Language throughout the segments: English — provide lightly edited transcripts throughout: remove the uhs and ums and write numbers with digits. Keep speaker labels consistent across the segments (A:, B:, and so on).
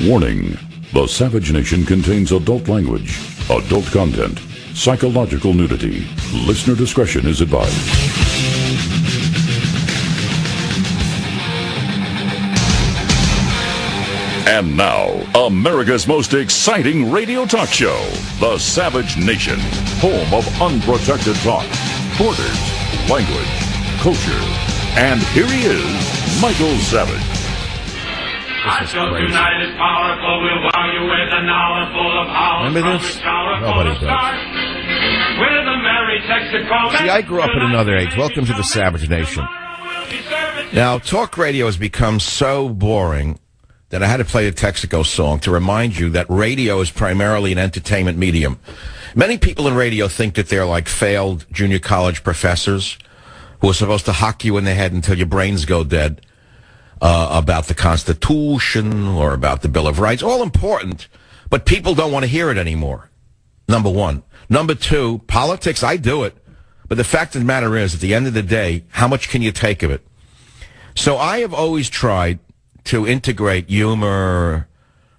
A: Warning: the Savage Nation contains adult language, adult content, psychological nudity. Listener discretion is advised. And now, America's most exciting radio talk show, The Savage Nation, home of unprotected talk, borders, language, culture. And here he is, Michael Savage.
B: I felt united, powerful, we'll wow you with an hour full of hours.
C: Remember this? Nobody does.
B: With a merry Texaco.
C: See, I grew up in another age. Welcome to the Savage Nation. Now, talk radio has become so boring that I had to play a Texaco song to remind you that radio is primarily an entertainment medium. Many people in radio think that they're like failed junior college professors who are supposed to hock you in the head until your brains go dead about the Constitution or about the Bill of Rights. All important, but people don't want to hear it anymore, number one. Number two, politics, I do it. But the fact of the matter is, at the end of the day, how much can you take of it? So I have always tried to integrate humor,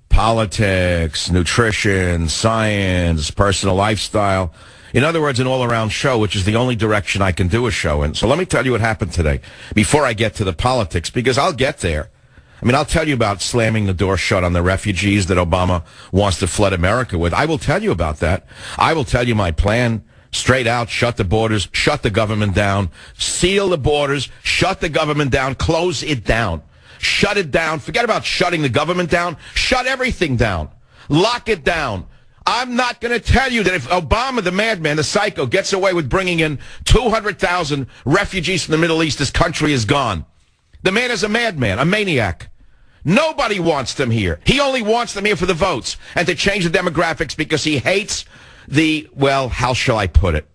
C: politics, nutrition, science, personal lifestyle. In other words, an all-around show, which is the only direction I can do a show in. So let me tell you what happened today before I get to the politics, because I'll get there. I mean, I'll tell you about slamming the door shut on the refugees that Obama wants to flood America with. I will tell you about that. I will tell you my plan. Straight out, shut the borders, shut the government down, seal the borders, shut the government down, close it down. Shut it down. Forget about shutting the government down. Shut everything down. Lock it down. I'm not going to tell you that if Obama, the madman, the psycho, gets away with bringing in 200,000 refugees from the Middle East, this country is gone. The man is a madman, a maniac. Nobody wants them here. He only wants them here for the votes and to change the demographics because he hates well, how shall I put it?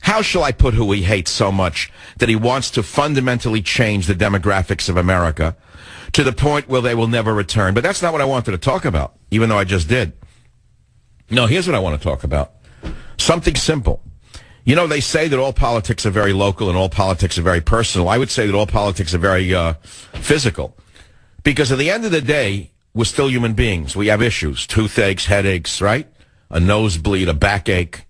C: How shall I put who he hates so much that he wants to fundamentally change the demographics of America to the point where they will never return? But that's not what I wanted to talk about, even though I just did. No, here's what I want to talk about. Something simple. You know, they say that all politics are very local and all politics are very personal. I would say that all politics are very physical. Because at the end of the day, we're still human beings. We have issues, toothaches, headaches, right? A nosebleed, a backache,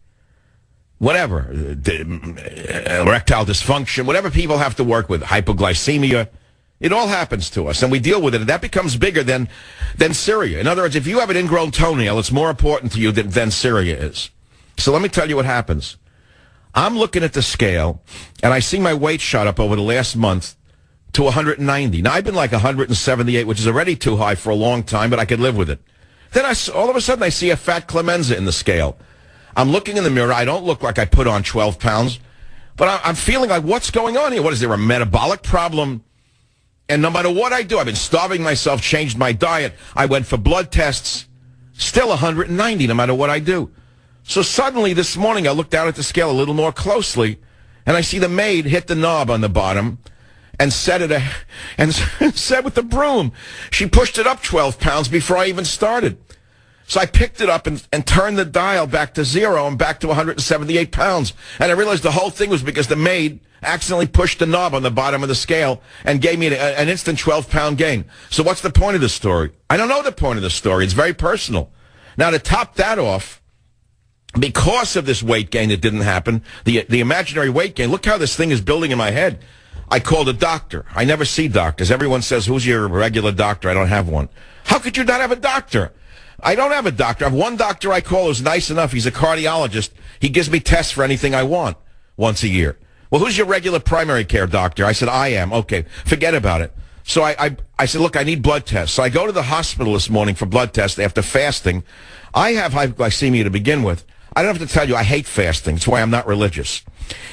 C: whatever, erectile dysfunction, whatever people have to work with, hypoglycemia. It all happens to us, and we deal with it, and that becomes bigger than Syria. In other words, if you have an ingrown toenail, it's more important to you than Syria is. So let me tell you what happens. I'm looking at the scale, and I see my weight shot up over the last month to 190. Now, I've been like 178, which is already too high for a long time, but I could live with it. Then all of a sudden, I see a fat Clemenza in the scale. I'm looking in the mirror. I don't look like I put on 12 pounds, but I'm feeling like, what's going on here? What, is there a metabolic problem? And no matter what I do, I've been starving myself, changed my diet. I went for blood tests, still 190 no matter what I do. So suddenly this morning I looked down at the scale a little more closely, and I see the maid hit the knob on the bottom and set it and said with the broom. She pushed it up 12 pounds before I even started. So I picked it up and turned the dial back to 0 and back to 178 pounds. And I realized the whole thing was because the maid accidentally pushed the knob on the bottom of the scale and gave me an instant 12-pound gain. So what's the point of the story? I don't know the point of the story. It's very personal. Now, to top that off, because of this weight gain that didn't happen, the imaginary weight gain, look how this thing is building in my head. I called a doctor. I never see doctors. Everyone says, who's your regular doctor? I don't have one. How could you not have a doctor? I don't have a doctor. I have one doctor I call who's nice enough. He's a cardiologist. He gives me tests for anything I want once a year. Well, who's your regular primary care doctor? I said, I am. Okay, forget about it. So I said, look, I need blood tests. So I go to the hospital this morning for blood tests after fasting. I have hypoglycemia to begin with. I don't have to tell you, I hate fasting. That's why I'm not religious.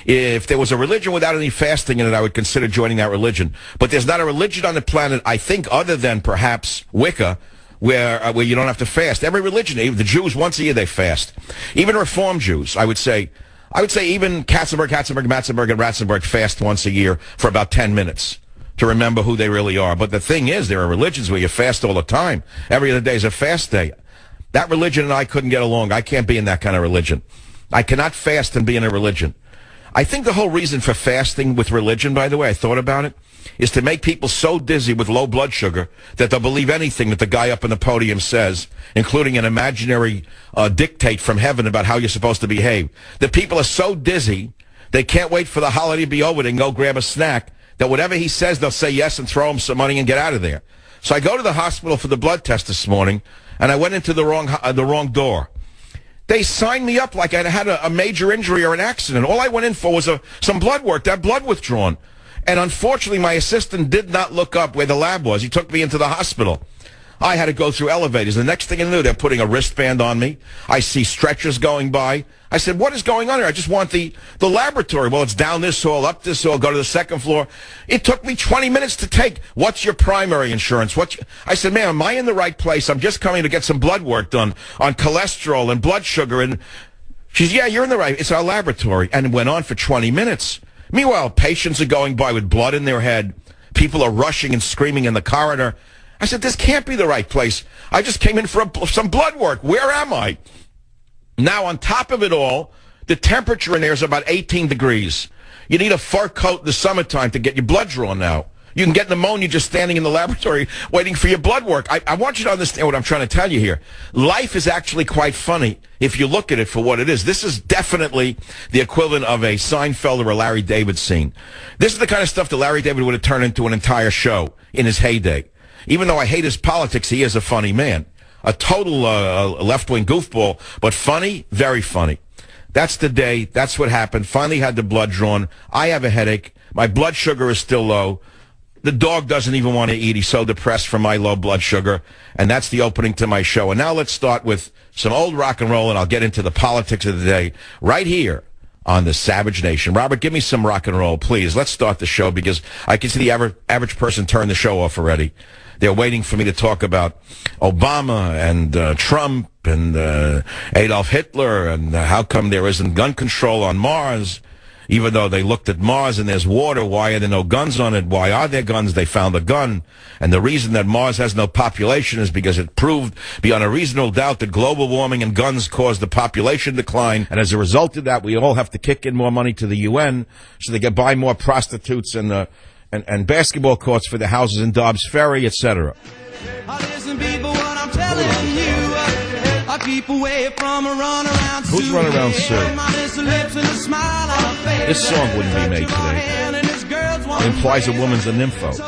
C: If there was a religion without any fasting in it, I would consider joining that religion. But there's not a religion on the planet, I think, other than perhaps Wicca, where you don't have to fast. Every religion, even the Jews, once a year they fast. Even Reform Jews, I would say even Katzenberg, Matzenberg, and Ratzenberg fast once a year for about 10 minutes to remember who they really are. But the thing is, there are religions where you fast all the time. Every other day is a fast day. That religion and I couldn't get along. I can't be in that kind of religion. I cannot fast and be in a religion. I think the whole reason for fasting with religion, by the way, I thought about it, is to make people so dizzy with low blood sugar that they'll believe anything that the guy up on the podium says, including an imaginary dictate from heaven about how you're supposed to behave. The people are so dizzy, they can't wait for the holiday to be over. They can go grab a snack, that whatever he says, they'll say yes and throw him some money and get out of there. So I go to the hospital for the blood test this morning, and I went into the wrong door. They signed me up like I had a major injury or an accident. All I went in for was some blood work, that blood withdrawn. And unfortunately, my assistant did not look up where the lab was. He took me into the hospital. I had to go through elevators. The next thing I knew, they're putting a wristband on me. I see stretchers going by. I said, what is going on here? I just want the laboratory. Well, it's down this hall, up this hall, go to the second floor. It took me 20 minutes to take. What's your primary insurance? I said, ma'am, am I in the right place? I'm just coming to get some blood work done on cholesterol and blood sugar. And she's, yeah, you're in the right. It's our laboratory. And it went on for 20 minutes. Meanwhile, patients are going by with blood in their head. People are rushing and screaming in the corridor. I said, this can't be the right place. I just came in for some blood work. Where am I? Now, on top of it all, the temperature in there is about 18 degrees. You need a fur coat in the summertime to get your blood drawn now. You can get pneumonia just standing in the laboratory waiting for your blood work. I want you to understand what I'm trying to tell you here. Life is actually quite funny if you look at it for what it is. This is definitely the equivalent of a Seinfeld or a Larry David scene. This is the kind of stuff that Larry David would have turned into an entire show in his heyday. Even though I hate his politics, he is a funny man. A total left-wing goofball, but funny, very funny. That's the day. That's what happened. Finally had the blood drawn. I have a headache. My blood sugar is still low. The dog doesn't even want to eat. He's so depressed from my low blood sugar. And that's the opening to my show. And now let's start with some old rock and roll, and I'll get into the politics of the day right here on the Savage Nation. Robert, give me some rock and roll, please. Let's start the show because I can see the average person turn the show off already. They're waiting for me to talk about Obama and Trump and Adolf Hitler and how come there isn't gun control on Mars. Even though they looked at Mars and there's water, why are there no guns on it? Why are there guns? They found a gun. And the reason that Mars has no population is because it proved beyond a reasonable doubt that global warming and guns caused the population decline. And as a result of that, we all have to kick in more money to the UN so they can buy more prostitutes and basketball courts for the houses in Dobbs Ferry, etc. Who's running around soon? This song wouldn't be made today. It implies a woman's a nympho.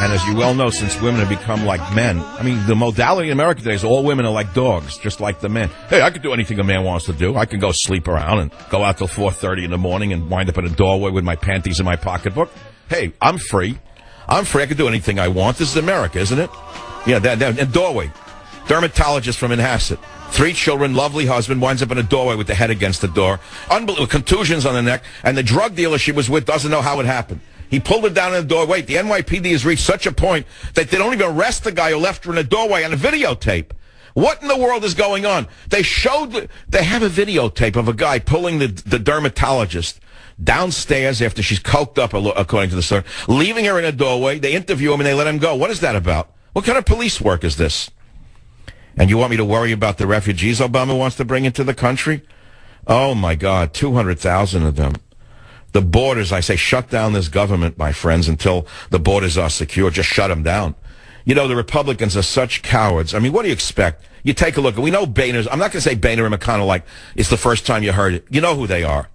C: And as you well know, since women have become like men, I mean, the modality in America today is all women are like dogs, just like the men. Hey, I could do anything a man wants to do. I can go sleep around and go out till 4:30 in the morning and wind up in a doorway with my panties in my pocketbook. Hey, I'm free. I can do anything I want. This is America, isn't it? Yeah, and doorway. Dermatologist from Manhasset. 3 children, lovely husband, winds up in a doorway with the head against the door. Unbelievable, contusions on the neck. And the drug dealer she was with doesn't know how it happened. He pulled her down in the doorway. The NYPD has reached such a point that they don't even arrest the guy who left her in the doorway on a videotape. What in the world is going on? They have a videotape of a guy pulling the dermatologist downstairs after she's coked up, according to the story, leaving her in a doorway. They interview him and they let him go. What is that about? What kind of police work is this? And you want me to worry about the refugees Obama wants to bring into the country? Oh, my God, 200,000 of them. The borders, I say, shut down this government, my friends, until the borders are secure. Just shut them down. You know, the Republicans are such cowards. I mean, what do you expect? You take a look. We know Boehner's. I'm not going to say Boehner and McConnell like it's the first time you heard it. You know who they are.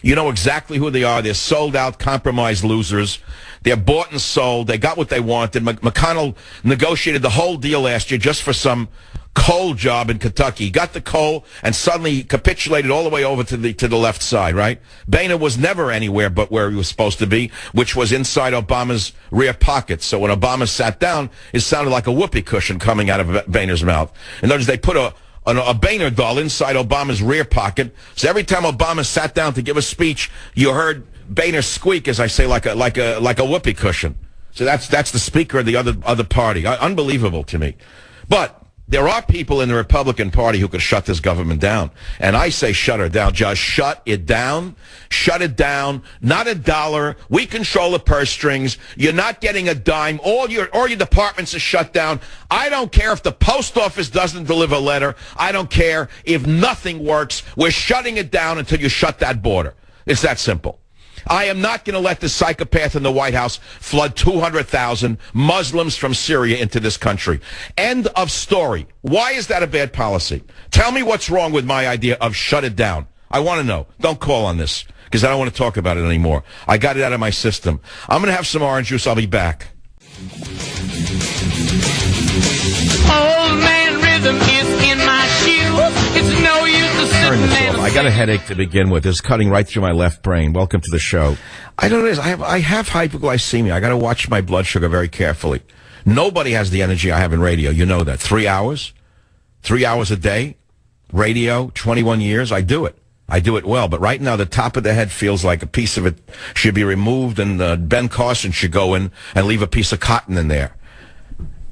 C: You know exactly who they are. They're sold out, compromised losers. They're bought and sold. They got what they wanted. McConnell negotiated the whole deal last year just for some coal job in Kentucky. He got the coal and suddenly capitulated all the way over to the left side, right? Boehner was never anywhere but where he was supposed to be, which was inside Obama's rear pocket. So when Obama sat down, it sounded like a whoopee cushion coming out of Boehner's mouth. In other words, they put a Boehner doll inside Obama's rear pocket. So every time Obama sat down to give a speech, you heard Boehner squeak, as I say, like a whoopee cushion. So that's the speaker of the other party. Unbelievable to me. But there are people in the Republican Party who could shut this government down. And I say shut her down. Just shut it down. Shut it down. Not $1. We control the purse strings. You're not getting a dime. All your departments are shut down. I don't care if the post office doesn't deliver a letter. I don't care if nothing works. We're shutting it down until you shut that border. It's that simple. I am not going to let the psychopath in the White House flood 200,000 Muslims from Syria into this country. End of story. Why is that a bad policy? Tell me what's wrong with my idea of shut it down. I want to know. Don't call on this, because I don't want to talk about it anymore. I got it out of my system. I'm going to have some orange juice. I'll be back.
D: Old man rhythm is in my shoes. It's no use to sit
C: Turn this
D: and
C: off. I got a headache to begin with. It's cutting right through my left brain. Welcome to the show. I don't know what it is. I have hypoglycemia. I got to watch my blood sugar very carefully. Nobody has the energy I have in radio. You know that. 3 hours? 3 hours a day? Radio? 21 years? I do it. I do it well. But right now, the top of the head feels like a piece of it should be removed, and Ben Carson should go in and leave a piece of cotton in there.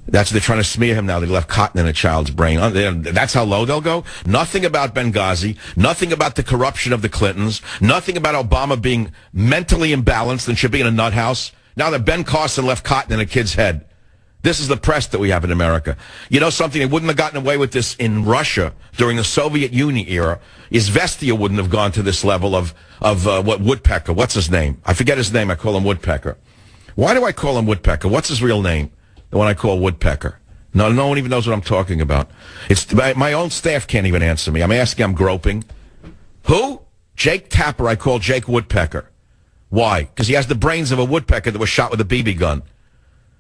C: That's what they're trying to smear him now. They left cotton in a child's brain. That's how low they'll go. Nothing about Benghazi. Nothing about the corruption of the Clintons. Nothing about Obama being mentally imbalanced and should be in a nut house. Now that Ben Carson left cotton in a kid's head. This is the press that we have in America. You know something? They wouldn't have gotten away with this in Russia during the Soviet Union era. Izvestia wouldn't have gone to this level of what Woodpecker. What's his name? I forget his name. I call him Woodpecker. Why do I call him Woodpecker? What's his real name? The one I call Woodpecker. No one even knows what I'm talking about. It's my own staff can't even answer me. I'm asking, I'm groping. Who? Jake Tapper. I call Jake Woodpecker. Why? Because he has the brains of a woodpecker that was shot with a BB gun.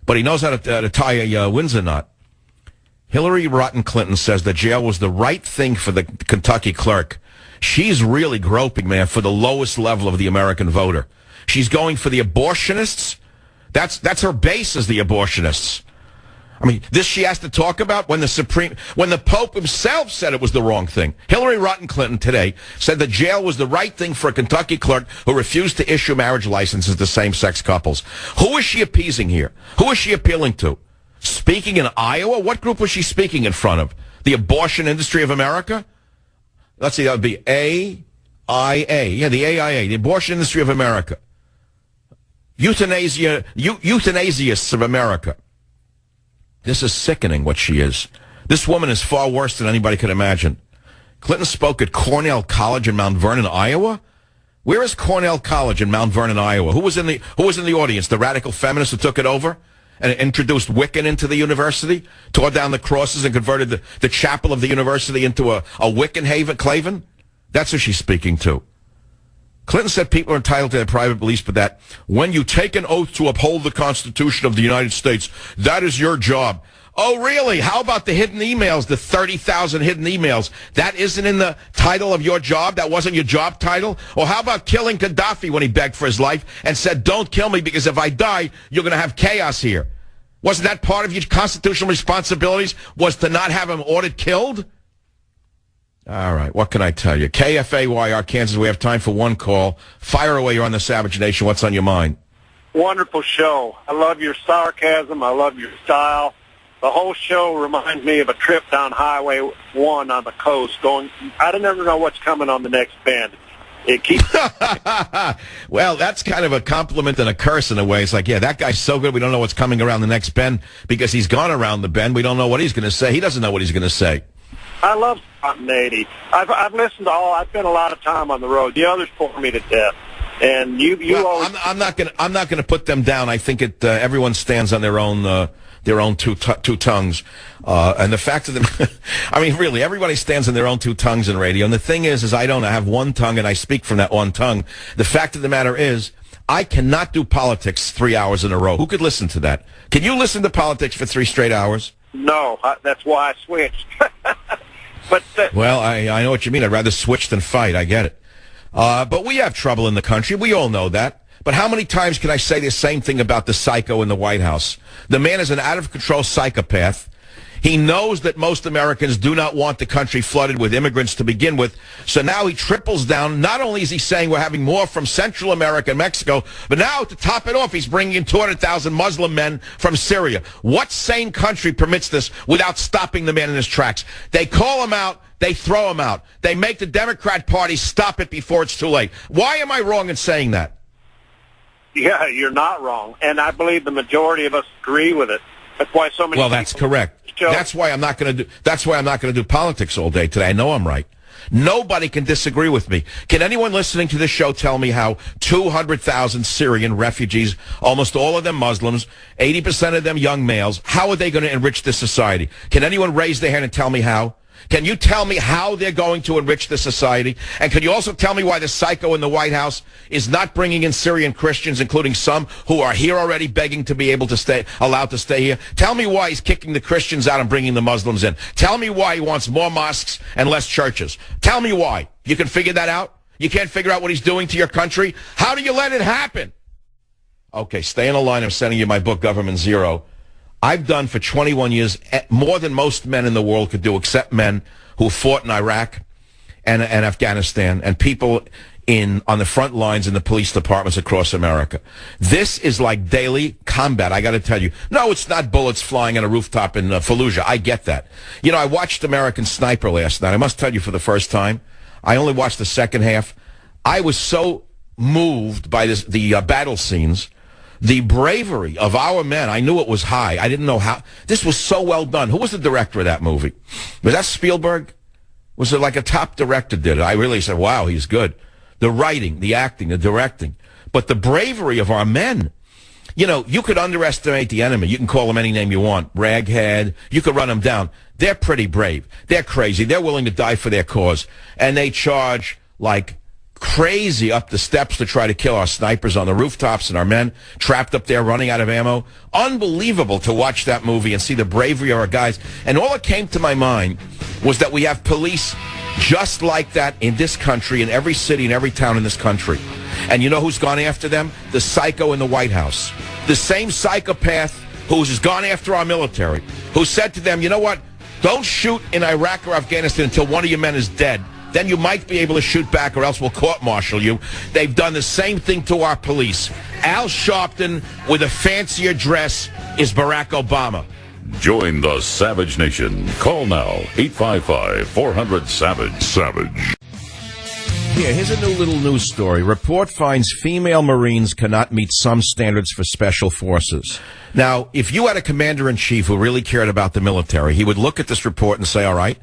C: But he knows how to tie a Windsor knot. Hillary Rotten Clinton says that jail was the right thing for the Kentucky clerk. She's really groping, man, for the lowest level of the American voter. She's going for the abortionists. That's her base, is the abortionists. I mean, this she has to talk about when the Pope himself said it was the wrong thing. Hillary Rotten Clinton today said that jail was the right thing for a Kentucky clerk who refused to issue marriage licenses to same-sex couples. Who is she appeasing here? Who is she appealing to? Speaking in Iowa? What group was she speaking in front of? The abortion industry of America? Let's see, that would be AIA. Yeah, the AIA, the abortion industry of America. Euthanasiasts of America. This is sickening what she is. This woman is far worse than anybody could imagine. Clinton spoke at Cornell College in Mount Vernon, Iowa. Where is Cornell College in Mount Vernon, Iowa? Who was in the audience? The radical feminists who took it over and introduced Wiccan into the university, tore down the crosses and converted the chapel of the university into a Wiccan haven? That's who she's speaking to. Clinton said people are entitled to their private beliefs, but that when you take an oath to uphold the Constitution of the United States, that is your job. Oh, really? How about the hidden emails, the 30,000 hidden emails? That isn't in the title of your job? That wasn't your job title? Or how about killing Gaddafi when he begged for his life and said, don't kill me because if I die, you're going to have chaos here? Wasn't that part of your constitutional responsibilities, was to not have him ordered killed? All right, what can I tell you? KFAYR, Kansas, we have time for one call. Fire away, you're on the Savage Nation. What's on your mind?
E: Wonderful show. I love your sarcasm. I love your style. The whole show reminds me of a trip down Highway 1 on the coast going, I don't never know what's coming on the next bend. It keeps...
C: Well, that's kind of a compliment and a curse in a way. It's like, yeah, that guy's so good, we don't know what's coming around the next bend because he's gone around the bend. We don't know what he's going to say. He doesn't know what he's going to say.
E: I love spontaneity. I've listened to I spent a lot of time on the road. The others bore me to death. And you always...
C: I'm not going to put them down. I think everyone stands on their own two tongues. And the fact of the, I mean, really, everybody stands on their own two tongues in radio. And the thing is I have one tongue and I speak from that one tongue. The fact of the matter is, I cannot do politics 3 hours in a row. Who could listen to that? Can you listen to politics for 3 straight hours?
E: No, that's why I switched.
C: Well, I know what you mean. I'd rather switch than fight. I get it. But we have trouble in the country. We all know that. But how many times can I say the same thing about the psycho in the White House? The man is an out-of-control psychopath. He knows that most Americans do not want the country flooded with immigrants to begin with. So now he triples down. Not only is he saying we're having more from Central America and Mexico, but now to top it off, he's bringing in 200,000 Muslim men from Syria. What sane country permits this without stopping the man in his tracks? They call him out. They throw him out. They make the Democrat Party stop it before it's too late. Why am I wrong in saying that?
E: Yeah, you're not wrong. And I believe the majority of us agree with it. That's why so many
C: Well, that's correct. That's why I'm not going to do politics all day today. I know I'm right. Nobody can disagree with me. Can anyone listening to this show tell me how 200,000 Syrian refugees, almost all of them Muslims, 80% of them young males, how are they going to enrich this society? Can anyone raise their hand and tell me how? Can you tell me how they're going to enrich the society? And can you also tell me why the psycho in the White House is not bringing in Syrian Christians, including some who are here already begging to be able to stay, allowed to stay here? Tell me why he's kicking the Christians out and bringing the Muslims in. Tell me why he wants more mosques and less churches. Tell me why. You can figure that out? You can't figure out what he's doing to your country? How do you let it happen? Okay, stay in the line. I'm sending you my book, Government Zero. I've done for 21 years more than most men in the world could do, except men who fought in Iraq and Afghanistan and people on the front lines in the police departments across America. This is like daily combat, I got to tell you. No, it's not bullets flying on a rooftop in Fallujah. I get that. You know, I watched American Sniper last night. I must tell you, for the first time, I only watched the second half. I was so moved by the battle scenes. The bravery of our men, I knew it was high. I didn't know how. This was so well done. Who was the director of that movie? Was that Spielberg? Was it like a top director did it? I really said, wow, he's good. The writing, the acting, the directing. But the bravery of our men. You know, you could underestimate the enemy. You can call them any name you want. Raghead. You could run them down. They're pretty brave. They're crazy. They're willing to die for their cause. And they charge like crazy up the steps to try to kill our snipers on the rooftops and our men trapped up there running out of ammo. Unbelievable to watch that movie and see the bravery of our guys. And all that came to my mind was that we have police just like that in this country, in every city, in every town in this country. And you know who's gone after them? The psycho in the White House. The same psychopath who's gone after our military, who said to them, you know what? Don't shoot in Iraq or Afghanistan until one of your men is dead. Then you might be able to shoot back or else we'll court-martial you. They've done the same thing to our police. Al Sharpton with a fancier dress is Barack Obama.
A: Join the Savage Nation. Call now, 855-400-SAVAGE. Savage.
C: Yeah, here's a new little news story. Report finds female Marines cannot meet some standards for special forces. Now, if you had a commander-in-chief who really cared about the military, he would look at this report and say, all right,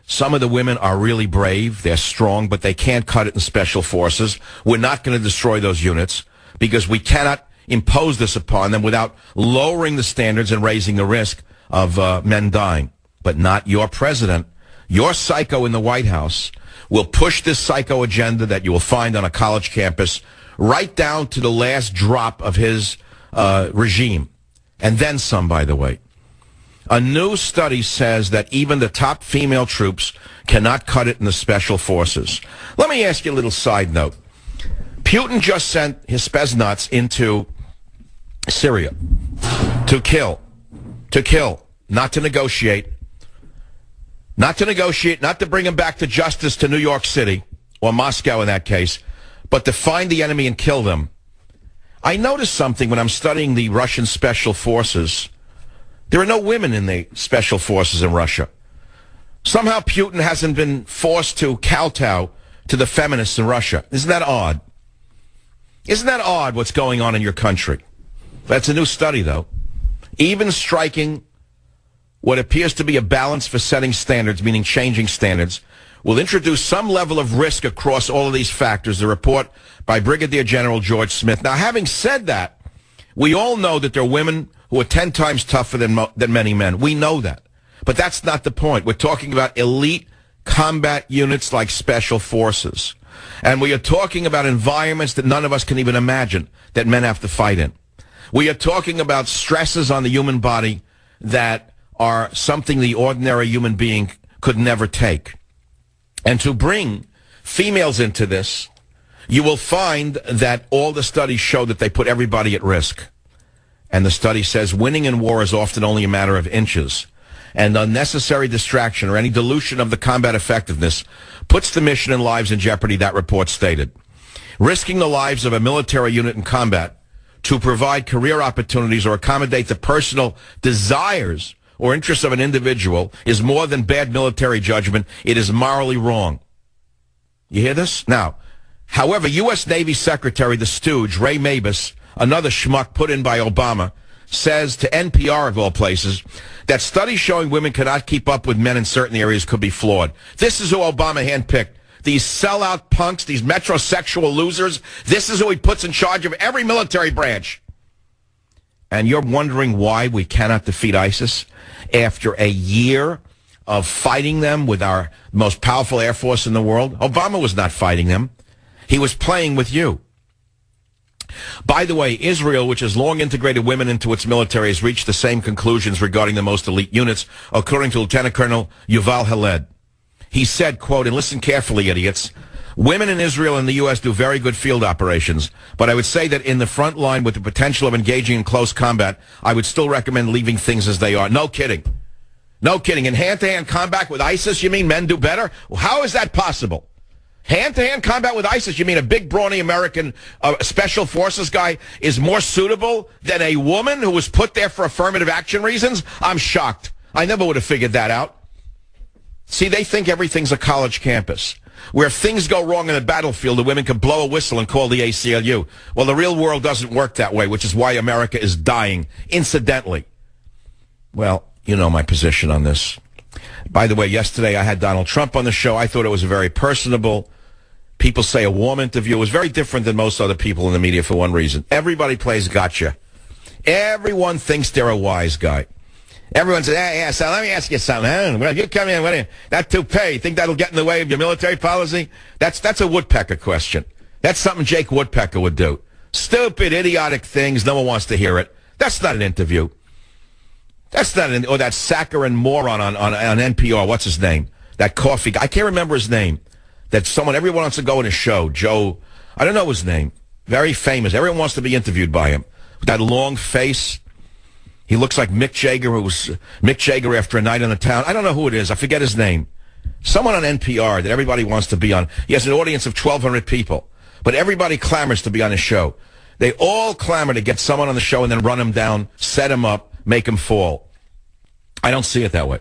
C: some of the women are really brave, they're strong, but they can't cut it in special forces. We're not going to destroy those units because we cannot impose this upon them without lowering the standards and raising the risk of men dying. But not your president. Your psycho in the White House will push this psycho agenda that you will find on a college campus right down to the last drop of his regime. And then some, by the way. A new study says that even the top female troops cannot cut it in the special forces. Let me ask you a little side note. Putin just sent his Spetsnaz into Syria to kill, not to negotiate, not to bring him back to justice to New York City, or Moscow in that case, but to find the enemy and kill them. I noticed something when I'm studying the Russian special forces. There are no women in the special forces in Russia. Somehow Putin hasn't been forced to kowtow to the feminists in Russia. Isn't that odd? Isn't that odd what's going on in your country? That's a new study, though. Even striking what appears to be a balance for setting standards, meaning changing standards, will introduce some level of risk across all of these factors, the report by Brigadier General George Smith. Now, having said that, we all know that there are women who are 10 times tougher than many men. We know that. But that's not the point. We're talking about elite combat units like special forces. And we are talking about environments that none of us can even imagine that men have to fight in. We are talking about stresses on the human body that are something the ordinary human being could never take. And to bring females into this, you will find that all the studies show that they put everybody at risk. And the study says winning in war is often only a matter of inches. And unnecessary distraction or any dilution of the combat effectiveness puts the mission and lives in jeopardy, that report stated. Risking the lives of a military unit in combat to provide career opportunities or accommodate the personal desires or interests of an individual is more than bad military judgment. It is morally wrong. You hear this? Now, however, U.S. Navy Secretary, the stooge, Ray Mabus, another schmuck put in by Obama, says to NPR, of all places, that studies showing women cannot keep up with men in certain areas could be flawed. This is who Obama handpicked. These sellout punks, these metrosexual losers, this is who he puts in charge of every military branch. And you're wondering why we cannot defeat ISIS after a year of fighting them with our most powerful air force in the world? Obama was not fighting them. He was playing with you. By the way, Israel, which has long integrated women into its military, has reached the same conclusions regarding the most elite units, according to Lieutenant Colonel Yuval Haled. He said, quote, and listen carefully, idiots, women in Israel and the U.S. do very good field operations, but I would say that in the front line with the potential of engaging in close combat, I would still recommend leaving things as they are. No kidding. No kidding. In hand-to-hand combat with ISIS, you mean men do better? How is that possible? Hand-to-hand combat with ISIS, you mean a big, brawny American special forces guy is more suitable than a woman who was put there for affirmative action reasons? I'm shocked. I never would have figured that out. See, they think everything's a college campus, where if things go wrong in the battlefield, the women can blow a whistle and call the ACLU. Well, the real world doesn't work that way, which is why America is dying, incidentally. Well, you know my position on this. By the way, yesterday I had Donald Trump on the show. I thought it was a very personable, people say a warm interview. It was very different than most other people in the media for one reason. Everybody plays gotcha. Everyone thinks they're a wise guy. Everyone says, yeah, so let me ask you something. Huh? You come in, that toupee, you think that'll get in the way of your military policy? That's a woodpecker question. That's something Jake Woodpecker would do. Stupid, idiotic things. No one wants to hear it. That's not an interview. That's not or that saccharine moron on NPR. What's his name? That coffee guy. I can't remember his name. That everyone wants to go in his show. Joe, I don't know his name. Very famous. Everyone wants to be interviewed by him. With that long face. He looks like Mick Jagger, who was Mick Jagger after a night in the town. I don't know who it is. I forget his name. Someone on NPR that everybody wants to be on. He has an audience of 1,200 people. But everybody clamors to be on his show. They all clamor to get someone on the show and then run him down, set him up, make him fall. I don't see it that way.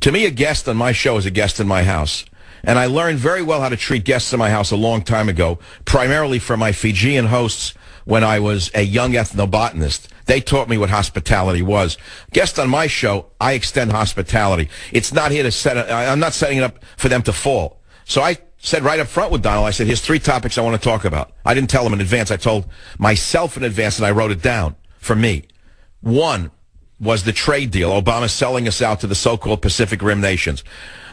C: To me, a guest on my show is a guest in my house. And I learned very well how to treat guests in my house a long time ago, primarily from my Fijian hosts when I was a young ethnobotanist. They taught me what hospitality was. Guest on my show, I extend hospitality. It's not here to I'm not setting it up for them to fall. So I said right up front with Donald, I said, here's 3 topics I want to talk about. I didn't tell him in advance. I told myself in advance, and I wrote it down for me. 1 was the trade deal. Obama selling us out to the so-called Pacific Rim nations.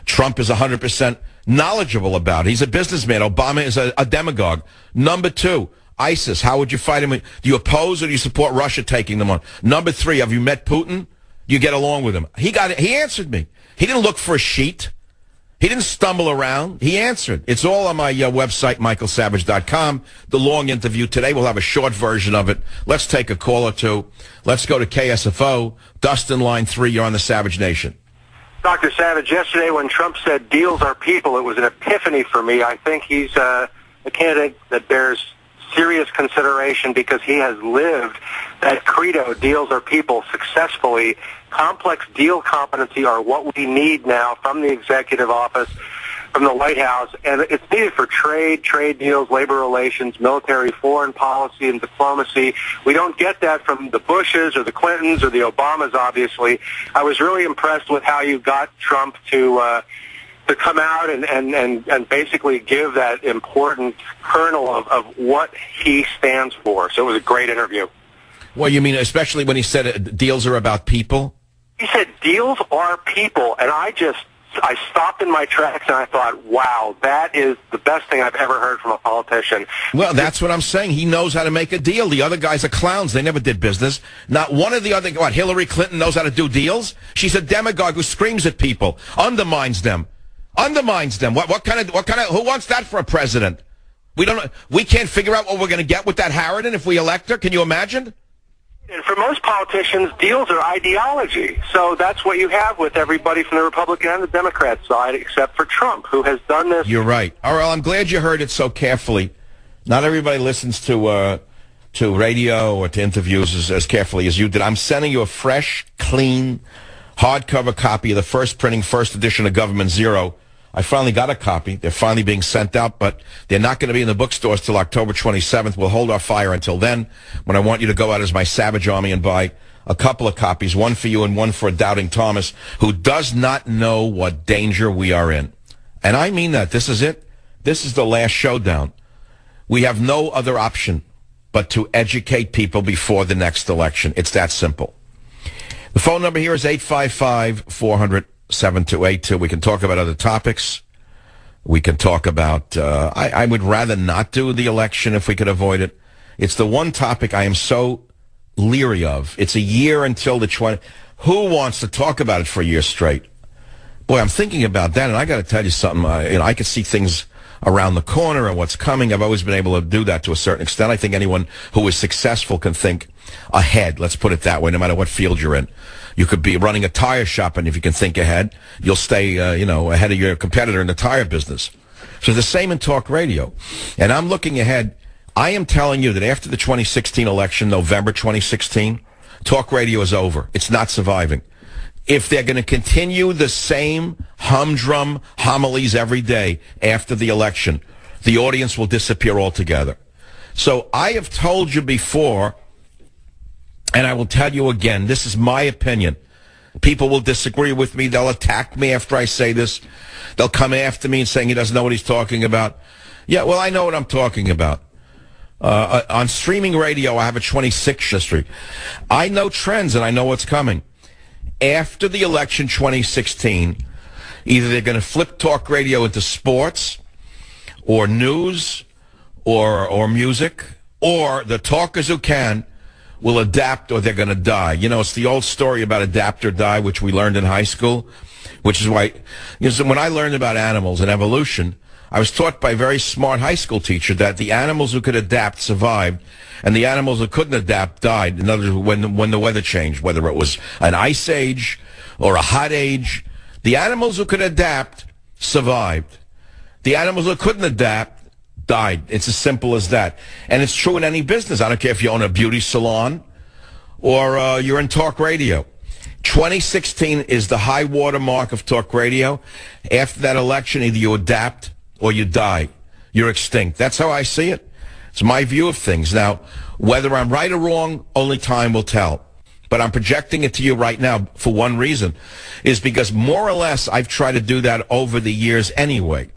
C: Trump is 100% knowledgeable about it. He's a businessman. Obama is a demagogue. Number 2, ISIS. How would you fight him? Do you oppose or do you support Russia taking them on? Number 3, have you met Putin? Do you get along with him? He answered me. He didn't look for a sheet. He didn't stumble around. He answered. It's all on my website, michaelsavage.com. The long interview today. We'll have a short version of it. Let's take a call or two. Let's go to KSFO. Dustin, line 3. You're on the Savage Nation.
E: Dr. Savage, yesterday when Trump said deals are people, it was an epiphany for me. I think he's a candidate that bears serious consideration because he has lived that credo, deals are people, successfully. Complex deal competency are what we need now from the executive office, from the White House, and it's needed for trade deals, labor relations, military, foreign policy, and diplomacy. We don't get that from the Bushes or the Clintons or the Obamas, obviously. I was really impressed with how you got Trump to come out and basically give that important kernel of what he stands for. So it was a great interview.
C: Well, you mean especially when he said deals are about people?
E: He said deals are people, and I stopped in my tracks and I thought, wow, that is the best thing I've ever heard from a politician.
C: Well, that's what I'm saying. He knows how to make a deal. The other guys are clowns. They never did business. Not one of the other, Hillary Clinton knows how to do deals? She's a demagogue who screams at people, undermines them. What kind of, who wants that for a president? We can't figure out what we're going to get with that Harridan if we elect her. Can you imagine?
E: And for most politicians, deals are ideology. So that's what you have with everybody from the Republican and the Democrat side, except for Trump, who has done this.
C: You're right. All right, I'm glad you heard it so carefully. Not everybody listens to radio or to interviews as carefully as you did. I'm sending you a fresh, clean, hardcover copy of the first edition of Government Zero. I finally got a copy. They're finally being sent out, but they're not going to be in the bookstores till October 27th. We'll hold our fire until then, when I want you to go out as my Savage Army and buy a couple of copies, one for you and one for Doubting Thomas, who does not know what danger we are in. And I mean that. This is it. This is the last showdown. We have no other option but to educate people before the next election. It's that simple. The phone number here is 855-400-7282. We can talk about other topics. We can talk about, I would rather not do the election if we could avoid it. It's the one topic I am so leery of. It's a year until the 20. Who wants to talk about it for a year straight? Boy, I'm thinking about that, and I got to tell you something. I can see things around the corner and what's coming. I've always been able to do that to a certain extent. I think anyone who is successful can think ahead. Let's put it that way, no matter what field you're in. You could be running a tire shop, and if you can think ahead, you'll stay, ahead of your competitor in the tire business. So the same in talk radio. And I'm looking ahead. I am telling you that after the 2016 election, November 2016, talk radio is over. It's not surviving. If they're going to continue the same humdrum homilies every day after the election, the audience will disappear altogether. So I have told you before, and I will tell you again, this is my opinion. People will disagree with me. They'll attack me after I say this. They'll come after me and saying he doesn't know what he's talking about. Yeah, well, I know what I'm talking about. On streaming radio, I have a 26 history. I know trends and I know what's coming. After the election 2016, either they're going to flip talk radio into sports or news or music, or the talkers who can will adapt or they're going to die. You know, it's the old story about adapt or die, which we learned in high school, which is why, when I learned about animals and evolution, I was taught by a very smart high school teacher that the animals who could adapt survived, and the animals who couldn't adapt died. In other words, when the weather changed, whether it was an ice age or a hot age, the animals who could adapt survived. The animals who couldn't adapt died. It's as simple as that. And it's true in any business. I don't care if you own a beauty salon or you're in talk radio. 2016 is the high water mark of talk radio. After that election, either you adapt or you die. You're extinct. That's how I see it. It's my view of things. Now, whether I'm right or wrong, only time will tell. But I'm projecting it to you right now for one reason, is because more or less I've tried to do that over the years anyway.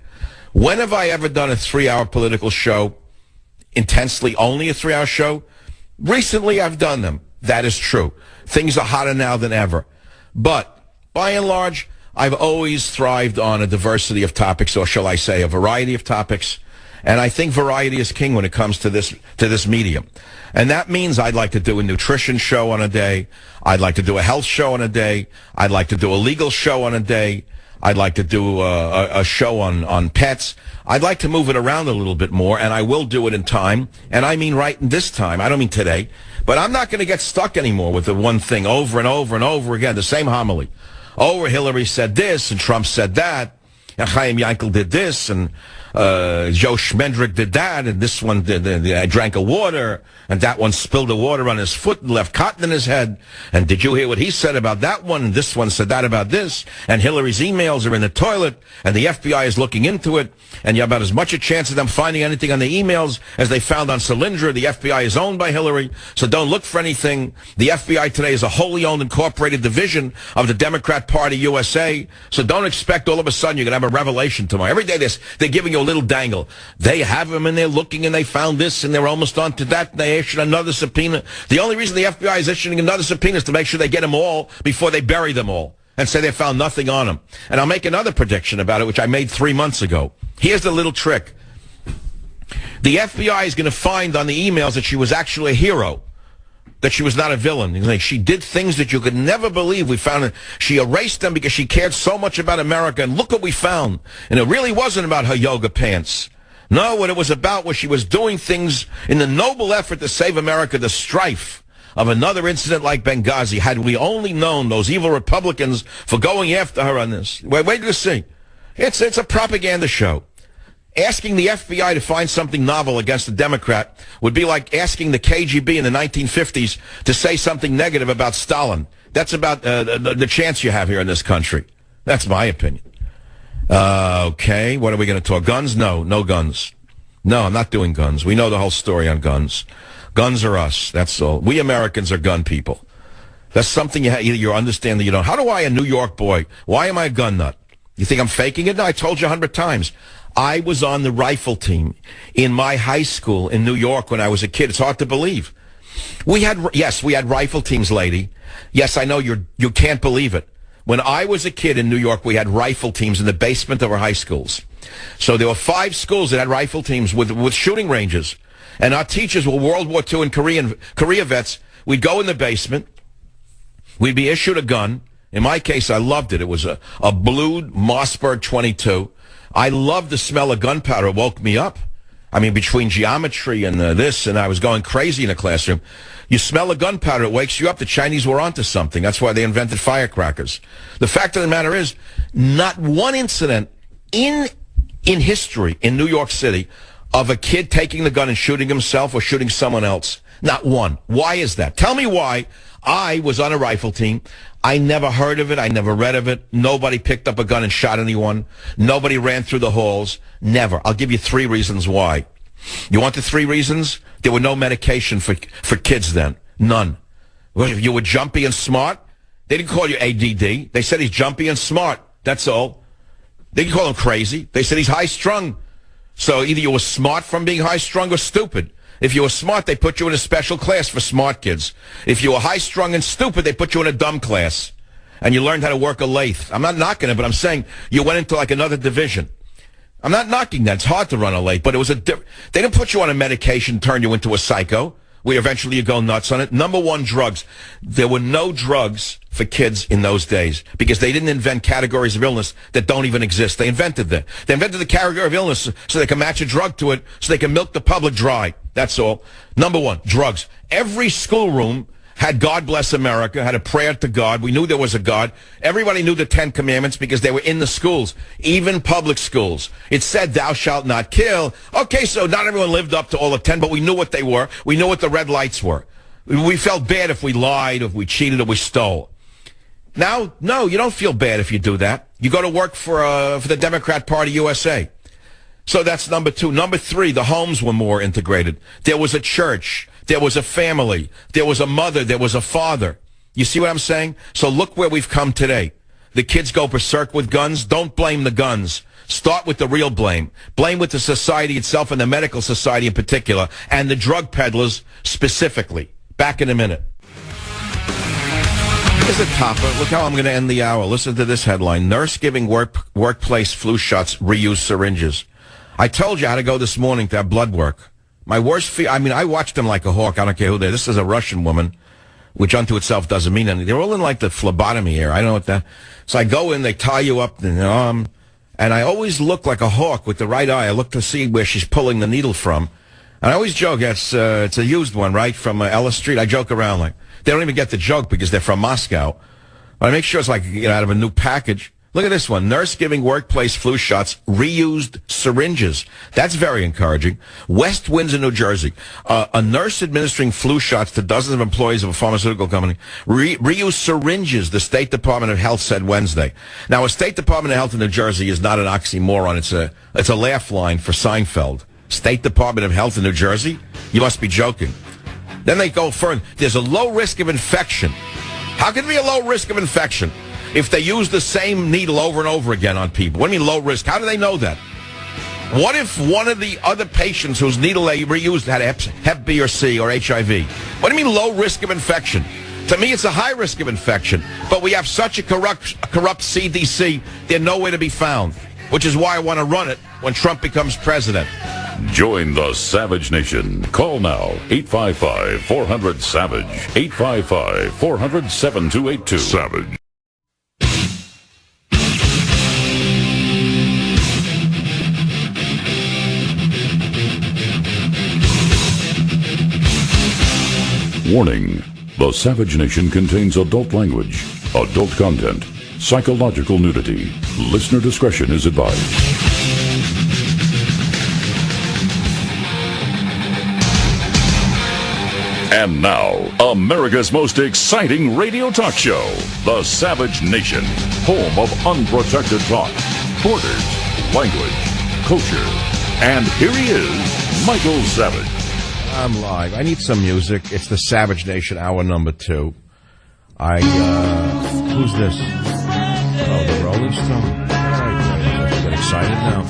C: When have I ever done a 3-hour political show, intensely only a 3-hour show? Recently, I've done them. That is true. Things are hotter now than ever. But by and large, I've always thrived on a diversity of topics, or shall I say a variety of topics. And I think variety is king when it comes to this medium. And that means I'd like to do a nutrition show on a day. I'd like to do a health show on a day. I'd like to do a legal show on a day. I'd like to do a show on pets. I'd like to move it around a little bit more, and I will do it in time. And I mean right in this time. I don't mean today. But I'm not going to get stuck anymore with the one thing over and over and over again, the same homily. Oh, Hillary said this, and Trump said that, and Chaim Yankel did this, and Joe Schmendrick did that, and this one I drank a water, and that one spilled the water on his foot and left cotton in his head. And did you hear what he said about that one? And this one said that about this. And Hillary's emails are in the toilet, and the FBI is looking into it. And you have about as much a chance of them finding anything on the emails as they found on Solyndra. The FBI is owned by Hillary, so don't look for anything. The FBI today is a wholly owned incorporated division of the Democrat Party USA, so don't expect all of a sudden you're going to have a revelation tomorrow. Every day they're giving you a little dangle. They have them and they're looking and they found this and they're almost on to that and they issued another subpoena. The only reason the FBI is issuing another subpoena is to make sure they get them all before they bury them all and say they found nothing on them. And I'll make another prediction about it, which I made 3 months ago. Here's the little trick. The FBI is going to find on the emails that she was actually a hero, that she was not a villain. She did things that you could never believe. We found her. She erased them because she cared so much about America, and look what we found. And it really wasn't about her yoga pants. No, what it was about was she was doing things in the noble effort to save America, the strife of another incident like Benghazi. Had we only known those evil Republicans for going after her on this. Wait to see. It's a propaganda show. Asking the FBI to find something novel against a Democrat would be like asking the KGB in the 1950s to say something negative about Stalin. That's about the chance you have here in this country. That's my opinion. Okay, what are we going to talk? Guns? No guns. No, I'm not doing guns. We know the whole story on guns. Guns are us. That's all. We Americans are gun people. That's something you understand that you don't. How do I, a New York boy, why am I a gun nut? You think I'm faking it? No, I told you 100 times. I was on the rifle team in my high school in New York when I was a kid. It's hard to believe. We had rifle teams, lady. Yes, I know you can't believe it. When I was a kid in New York, we had rifle teams in the basement of our high schools. So there were 5 schools that had rifle teams with shooting ranges. And our teachers were World War II and Korea vets. We'd go in the basement. We'd be issued a gun. In my case, I loved it. It was a blue Mossberg 22. I loved the smell of gunpowder. It woke me up. I mean, between geometry and this, and I was going crazy in the classroom. You smell a gunpowder, it wakes you up. The Chinese were onto something. That's why they invented firecrackers. The fact of the matter is, not one incident in history in New York City of a kid taking the gun and shooting himself or shooting someone else. Not one. Why is that? Tell me why. I was on a rifle team. I never heard of it. I never read of it. Nobody picked up a gun and shot anyone. Nobody ran through the halls. Never. I'll give you 3 reasons why. You want the 3 reasons? There were no medication for kids then. None. You were jumpy and smart. They didn't call you ADD. They said he's jumpy and smart. That's all. They didn't call him crazy. They said he's high-strung. So either you were smart from being high-strung or stupid. If you were smart, they put you in a special class for smart kids. If you were high-strung and stupid, they put you in a dumb class. And you learned how to work a lathe. I'm not knocking it, but I'm saying you went into like another division. I'm not knocking that. It's hard to run a lathe, but it was they didn't put you on a medication, turn you into a psycho, where eventually you go nuts on it. Number 1, drugs. There were no drugs for kids in those days because they didn't invent categories of illness that don't even exist. They invented them. They invented the category of illness so they can match a drug to it, so they can milk the public dry. That's all. Number 1, drugs. Every schoolroom had God Bless America, had a prayer to God. We knew there was a God. Everybody knew the 10 Commandments because they were in the schools, even public schools. It said, thou shalt not kill. Okay, so not everyone lived up to all the 10, but we knew what they were. We knew what the red lights were. We felt bad if we lied, if we cheated, or we stole. Now, no, you don't feel bad if you do that. You go to work for the Democrat Party USA. So that's number 2. Number 3, the homes were more integrated. There was a church. There was a family. There was a mother. There was a father. You see what I'm saying? So look where we've come today. The kids go berserk with guns. Don't blame the guns. Start with the real blame. Blame with the society itself and the medical society in particular, and the drug peddlers specifically. Back in a minute. Here's a topper. Look how I'm going to end the hour. Listen to this headline. Nurse giving workplace flu shots, reuse syringes. I told you how to go this morning to have blood work. My worst fear, I mean, I watched them like a hawk. I don't care who they are. This is a Russian woman, which unto itself doesn't mean anything. They're all in like the phlebotomy area. I don't know what that. So I go in, they tie you up in the arm, and I always look like a hawk with the right eye. I look to see where she's pulling the needle from. And I always joke, it's a used one, right, from Ellis Street. I joke around like, they don't even get the joke because they're from Moscow. But I make sure it's like, out of a new package. Look at this one. Nurse giving workplace flu shots, reused syringes. That's very encouraging. West Windsor, New Jersey. A nurse administering flu shots to dozens of employees of a pharmaceutical company. Reused syringes, the State Department of Health said Wednesday. Now, a State Department of Health in New Jersey is not an oxymoron. It's a laugh line for Seinfeld. State Department of Health in New Jersey? You must be joking. Then they go further. There's a low risk of infection. How can there be a low risk of infection if they use the same needle over and over again on people? What do you mean low risk? How do they know that? What if one of the other patients whose needle they reused had Hep B or C or HIV? What do you mean low risk of infection? To me, it's a high risk of infection. But we have such a corrupt CDC, they're nowhere to be found, which is why I want to run it when Trump becomes president.
A: Join the Savage Nation. Call now, 855-400-SAVAGE, 855-400-7282. Savage. Warning. The Savage Nation contains adult language, adult content, psychological nudity. Listener discretion is advised. And now, America's most exciting radio talk show, The Savage Nation, home of unprotected talk, borders, language, culture. And here he is, Michael Savage.
C: I'm live. I need some music. It's The Savage Nation, hour number 2. Who's this? Oh, the Rolling Stones. I get excited now.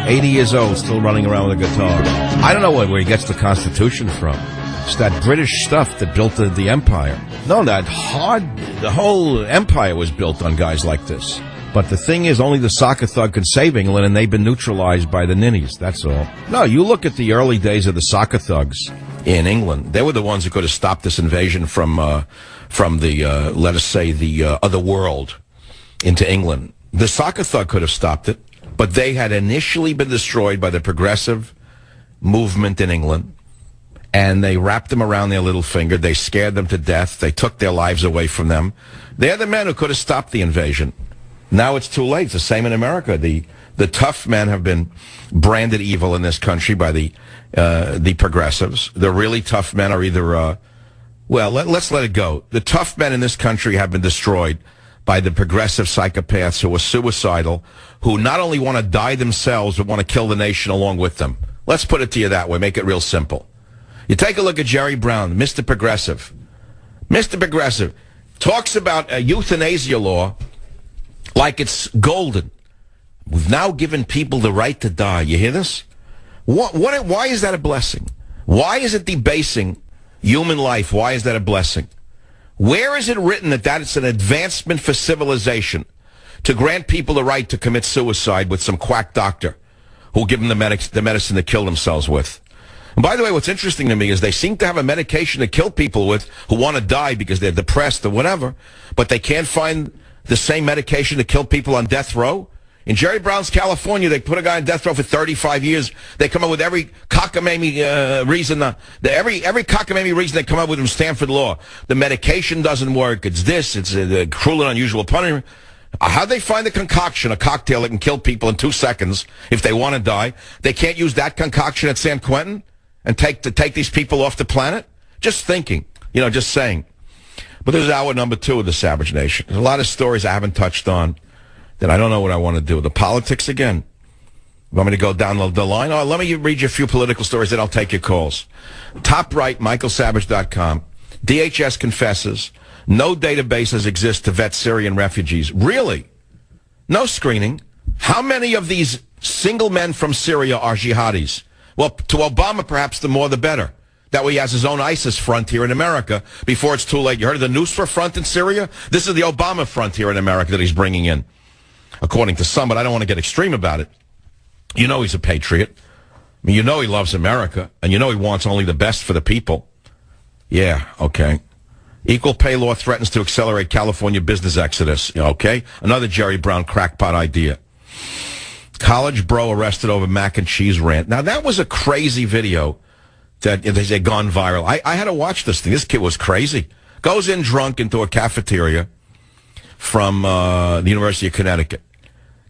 C: 80 years old, still running around with a guitar. I don't know where he gets the Constitution from. It's that British stuff that built the empire. No, the whole empire was built on guys like this. But the thing is, only the soccer thug can save England, and they've been neutralized by the ninnies, that's all. No, you look at the early days of the soccer thugs in England. They were the ones who could have stopped this invasion from the, let us say, the other world into England. The soccer thug could have stopped it, but they had initially been destroyed by the progressive movement in England. And they wrapped them around their little finger. They scared them to death. They took their lives away from them. They're the men who could have stopped the invasion. Now it's too late. It's the same in America. The tough men have been branded evil in this country by the progressives. The really tough men are either, let's let it go. The tough men in this country have been destroyed by the progressive psychopaths who are suicidal, who not only want to die themselves, but want to kill the nation along with them. Let's put it to you that way. Make it real simple. You take a look at Jerry Brown, Mr. Progressive. Mr. Progressive talks about a euthanasia law like it's golden. We've now given people the right to die. You hear this? Why is that a blessing? Why is it debasing human life? Why is that a blessing? Where is it written that it's an advancement for civilization to grant people the right to commit suicide with some quack doctor who'll give them the medicine to kill themselves with? And by the way, what's interesting to me is they seem to have a medication to kill people with who want to die because they're depressed or whatever, but they can't find the same medication to kill people on death row. In Jerry Brown's California, they put a guy on death row for 35 years. They come up with every cockamamie reason. Every cockamamie reason they come up with from Stanford Law. The medication doesn't work. It's this. It's cruel and unusual punishment. How'd they find the concoction, a cocktail that can kill people in 2 seconds if they want to die? They can't use that concoction at San Quentin and take these people off the planet? Just thinking, just saying. But this is hour number 2 of the Savage Nation. There's a lot of stories I haven't touched on that I don't know what I want to do. The politics again. You want me to go down the line? Oh, let me read you a few political stories, then I'll take your calls. Top right, michaelsavage.com. DHS confesses no databases exist to vet Syrian refugees. Really? No screening. How many of these single men from Syria are jihadis? Well, to Obama, perhaps the more the better. That way he has his own ISIS front here in America before it's too late. You heard of the Nusra front in Syria? This is the Obama front here in America that he's bringing in, according to some, but I don't want to get extreme about it. You know he's a patriot. I mean, you know he loves America, and you know he wants only the best for the people. Yeah, okay. Equal pay law threatens to accelerate California business exodus. Okay. Another Jerry Brown crackpot idea. College bro arrested over mac and cheese rant. Now, that was a crazy video that they say gone viral. I had to watch this thing. This kid was crazy. Goes in drunk into a cafeteria from the University of Connecticut.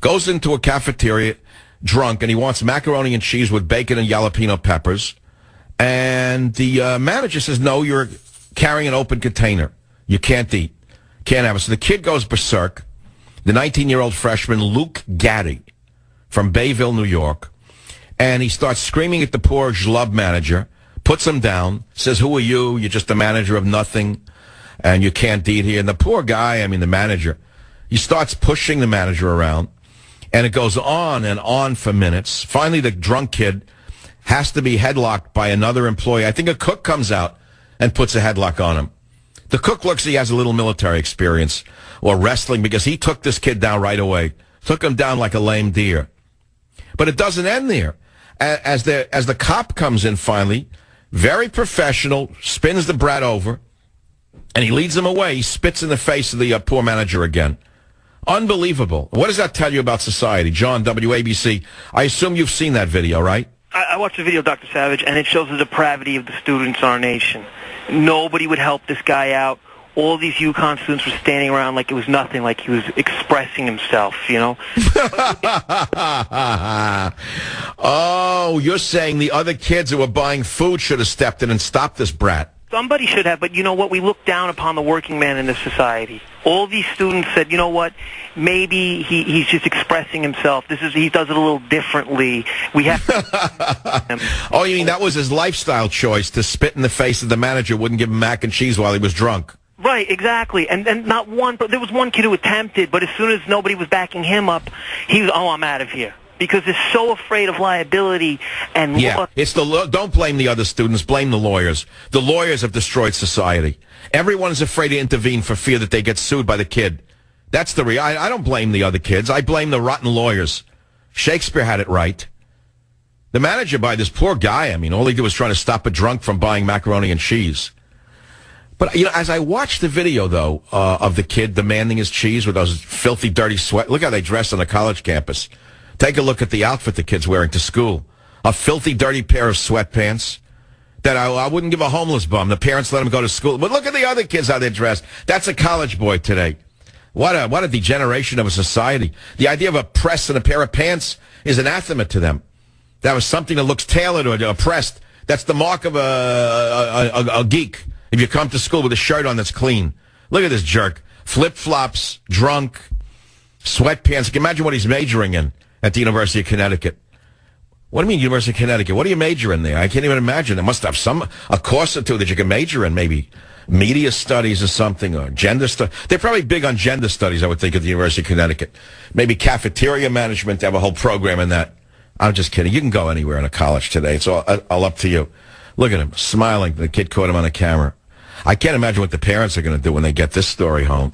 C: Goes into a cafeteria drunk, and he wants macaroni and cheese with bacon and jalapeno peppers. And the manager says, no, you're carrying an open container. You can't eat. Can't have it. So the kid goes berserk. The 19-year-old freshman, Luke Gaddy, from Bayville, New York, and he starts screaming at the poor Schlub manager, puts him down, says, who are you? You're just the manager of nothing, and you can't eat here. And the poor guy, the manager, he starts pushing the manager around, and it goes on and on for minutes. Finally, the drunk kid has to be headlocked by another employee. I think a cook comes out and puts a headlock on him. The cook looks like he has a little military experience or wrestling because he took this kid down right away. Took him down like a lame deer. But it doesn't end there. As the cop comes in finally, very professional, spins the brat over, and he leads him away. He spits in the face of the poor manager again. Unbelievable. What does that tell you about society? John, WABC, I assume you've seen that video, right?
F: I watched the video, Dr. Savage, and it shows the depravity of the students in our nation. Nobody would help this guy out. All these UConn students were standing around like it was nothing, like he was expressing himself,
C: Oh, you're saying the other kids who were buying food should have stepped in and stopped this brat.
F: Somebody should have, but you know what? We look down upon the working man in this society. All these students said, you know what? Maybe he's just expressing himself. He does it a little differently. We have to...
C: Oh, you mean that was his lifestyle choice, to spit in the face of the manager, wouldn't give him mac and cheese while he was drunk?
F: Right, exactly. And not one, but there was one kid who attempted, but as soon as nobody was backing him up, he was, I'm out of here. Because they're so afraid of liability and
C: yeah, it's don't blame the other students, blame the lawyers. The lawyers have destroyed society. Everyone is afraid to intervene for fear that they get sued by the kid. That's the I don't blame the other kids. I blame the rotten lawyers. Shakespeare had it right. The manager, by this poor guy, I mean, all he did was trying to stop a drunk from buying macaroni and cheese. But, you know, as I watched the video, though, of the kid demanding his cheese with those filthy, dirty sweat, look how they dress on a college campus. Take a look at the outfit the kid's wearing to school. A filthy, dirty pair of sweatpants that I wouldn't give a homeless bum. The parents let him go to school. But look at the other kids, how they're dressed. That's a college boy today. What a degeneration of a society. The idea of a press and a pair of pants is anathema to them. That was something that looks tailored or oppressed. That's the mark of a geek. If you come to school with a shirt on that's clean. Look at this jerk. Flip-flops, drunk, sweatpants. Can you imagine what he's majoring in at the University of Connecticut? What do you mean, University of Connecticut? What do you major in there? I can't even imagine. They must have a course or two that you can major in, maybe media studies or something, or gender studies. They're probably big on gender studies, I would think, at the University of Connecticut. Maybe cafeteria management, they have a whole program in that. I'm just kidding. You can go anywhere in a college today. It's all up to you. Look at him, smiling. The kid caught him on the camera. I can't imagine what the parents are going to do when they get this story home.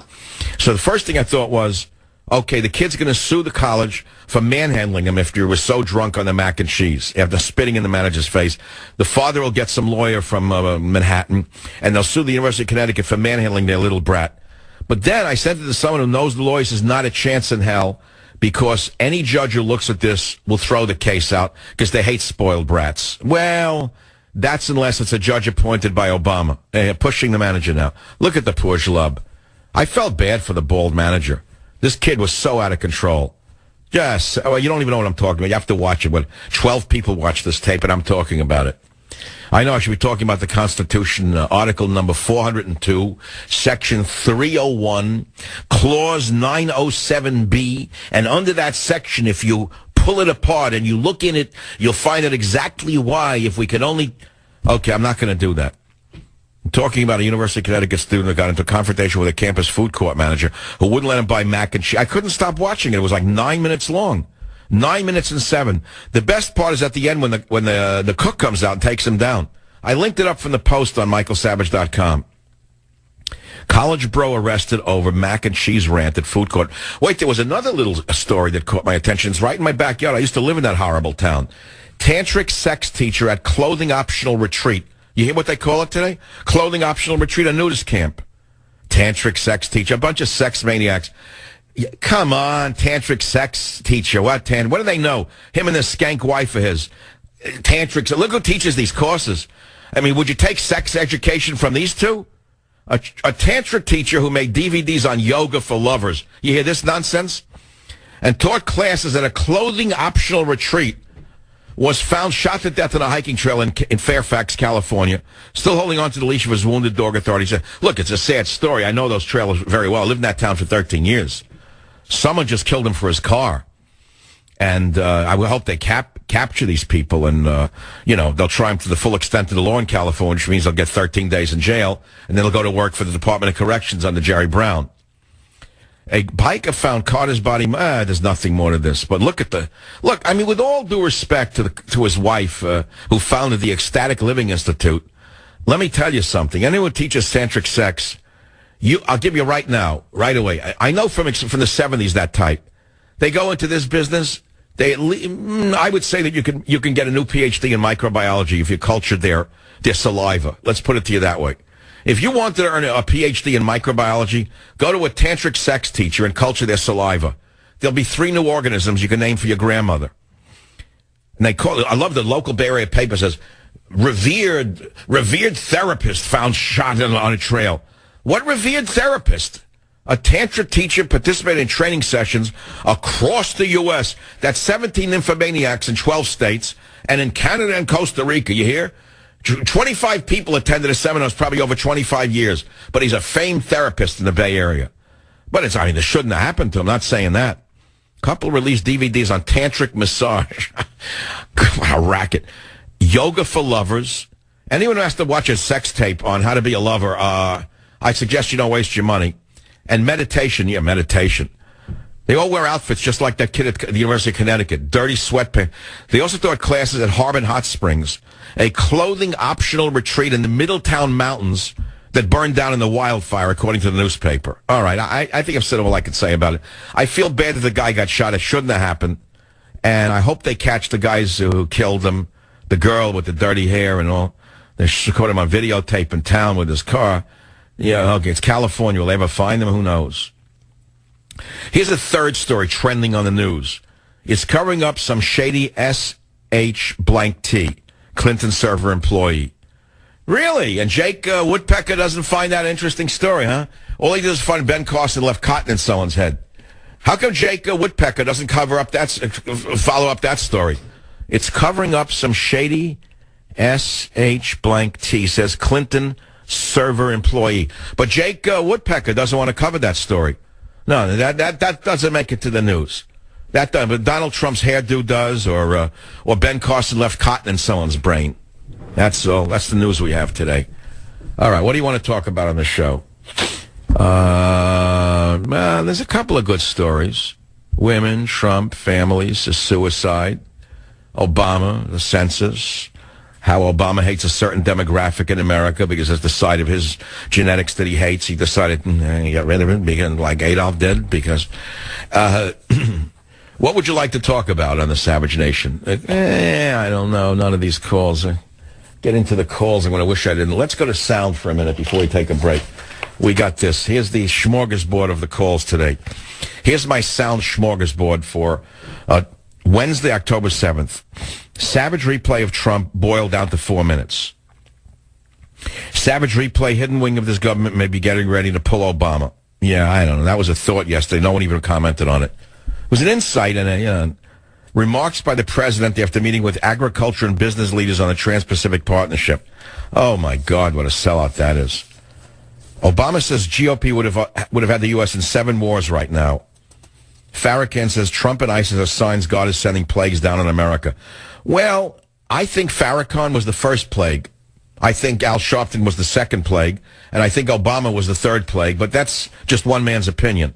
C: So the first thing I thought was, okay, the kid's going to sue the college for manhandling him if he was so drunk on the mac and cheese, after spitting in the manager's face. The father will get some lawyer from Manhattan, and they'll sue the University of Connecticut for manhandling their little brat. But then I sent it to someone who knows the lawyers is not a chance in hell, because any judge who looks at this will throw the case out because they hate spoiled brats. Well, that's unless it's a judge appointed by Obama, pushing the manager now. Look at the poor schlub. I felt bad for the bald manager. This kid was so out of control. Yes, you don't even know what I'm talking about. You have to watch it. When 12 people watch this tape, and I'm talking about it. I know I should be talking about the Constitution, Article number 402, Section 301, Clause 907B, and under that section, if you pull it apart and you look in it, you'll find out exactly why, if we could only... Okay, I'm not going to do that. I'm talking about a University of Connecticut student that got into a confrontation with a campus food court manager who wouldn't let him buy mac and cheese. I couldn't stop watching it. It was like 9 minutes long. 9 minutes and 7. The best part is at the end when the cook comes out and takes him down. I linked it up from the Post on michaelsavage.com. College bro arrested over mac and cheese rant at food court. Wait, there was another little story that caught my attention. It's right in my backyard. I used to live in that horrible town. Tantric sex teacher at clothing optional retreat. You hear what they call it today? Clothing optional retreat, a nudist camp. Tantric sex teacher, a bunch of sex maniacs. Come on, tantric sex teacher. What do they know? Him and this skank wife of his. Tantric. Look who teaches these courses. I mean, would you take sex education from these two? A tantric teacher who made DVDs on yoga for lovers. You hear this nonsense? And taught classes at a clothing optional retreat. Was found shot to death on a hiking trail in Fairfax, California. Still holding on to the leash of his wounded dog, authorities said. Look, it's a sad story. I know those trailers very well. I lived in that town for 13 years. Someone just killed him for his car. And I will hope they capture these people and, they'll try them to the full extent of the law in California, which means they'll get 13 days in jail, and then they'll go to work for the Department of Corrections under Jerry Brown. A biker found Carter's body. There's nothing more to this. But look, I mean, with all due respect to his wife, who founded the Ecstatic Living Institute, let me tell you something. Anyone who teaches tantric sex, I'll give you right now, right away. I know from the 70s that type. They go into this business. I would say that you can get a new PhD in microbiology if you cultured their saliva. Let's put it to you that way. If you want to earn a PhD in microbiology, go to a tantric sex teacher and culture their saliva. There'll be 3 new organisms you can name for your grandmother. And they call it, I love the local Bay Area paper says, revered therapist found shot on a trail. What revered therapist? A tantra teacher participated in training sessions across the U.S. That's 17 nymphomaniacs in 12 states and in Canada and Costa Rica. You hear? 25 people attended his seminars, probably over 25 years. But he's a famed therapist in the Bay Area. But this shouldn't have happened to him. I'm not saying that. Couple released DVDs on tantric massage. What a racket. Yoga for lovers. Anyone who has to watch a sex tape on how to be a lover, I suggest you don't waste your money. And meditation. Yeah, meditation. They all wear outfits just like that kid at the University of Connecticut. Dirty sweatpants. They also taught classes at Harbin Hot Springs, a clothing-optional retreat in the Middletown Mountains that burned down in the wildfire, according to the newspaper. All right, I think I've said all I can say about it. I feel bad that the guy got shot. It shouldn't have happened. And I hope they catch the guys who killed him, the girl with the dirty hair and all. They caught him on videotape in town with his car. Yeah, okay, it's California. Will they ever find him? Who knows? Here's a third story trending on the news. It's covering up some shady S.H. blank T, Clinton server employee. Really? And Jake Woodpecker doesn't find that an interesting story, huh? All he did is find Ben Carson left cotton in someone's head. How come Jake Woodpecker doesn't follow up that story? It's covering up some shady S.H. blank T, says Clinton server employee. But Jake Woodpecker doesn't want to cover that story. No, that doesn't make it to the news. But Donald Trump's hairdo does, or Ben Carson left cotton in someone's brain. That's all. That's the news we have today. All right, what do you want to talk about on the show? There's a couple of good stories. Women, Trump, families, the suicide, Obama, the census, how Obama hates a certain demographic in America because it's the side of his genetics that he hates. He decided to get rid of it, because, like Adolf did, because... what would you like to talk about on the Savage Nation? I don't know. None of these calls. Get into the calls. I'm going to wish I didn't. Let's go to sound for a minute before we take a break. We got this. Here's the smorgasbord of the calls today. Here's my sound smorgasbord for Wednesday, October 7th. Savage replay of Trump boiled down to 4 minutes. Savage replay, hidden wing of this government may be getting ready to pull Obama. Yeah, I don't know. That was a thought yesterday. No one even commented on it. It was an insight and remarks by the president after meeting with agriculture and business leaders on the Trans-Pacific Partnership. Oh, my God, what a sellout that is. Obama says GOP would have had the U.S. in 7 wars right now. Farrakhan says Trump and ISIS are signs God is sending plagues down on America. Well, I think Farrakhan was the first plague. I think Al Sharpton was the second plague. And I think Obama was the third plague. But that's just one man's opinion.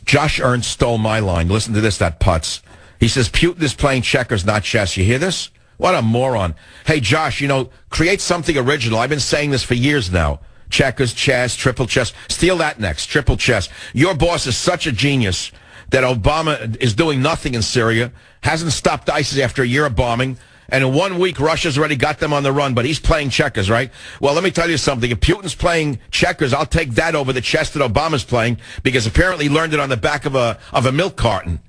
C: Josh Ernst stole my line. Listen to this, that putz. He says Putin is playing checkers, not chess. You hear this? What a moron. Hey, Josh, create something original. I've been saying this for years now. Checkers, chess, triple chess. Steal that next, triple chess. Your boss is such a genius that Obama is doing nothing in Syria, hasn't stopped ISIS after a year of bombing, and in 1 week, Russia's already got them on the run, but he's playing checkers, right? Well, let me tell you something. If Putin's playing checkers, I'll take that over the chess that Obama's playing, because apparently he learned it on the back of a milk carton.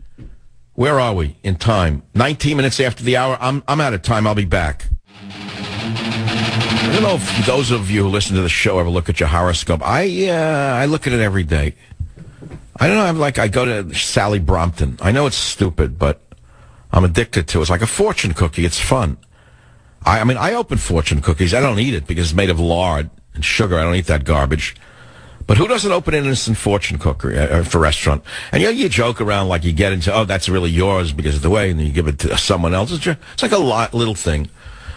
C: Where are we in time? 19 minutes after the hour. I'm out of time. I'll be back. I don't know if those of you who listen to the show ever look at your horoscope. I look at it every day. I don't know. I go to Sally Brompton. I know it's stupid, but I'm addicted to it. It's like a fortune cookie. It's fun. I open fortune cookies. I don't eat it because it's made of lard and sugar. I don't eat that garbage. But who doesn't open an instant fortune cookie for a restaurant? And you joke around like you get into, oh, that's really yours because of the way, and then you give it to someone else. It's like a little thing.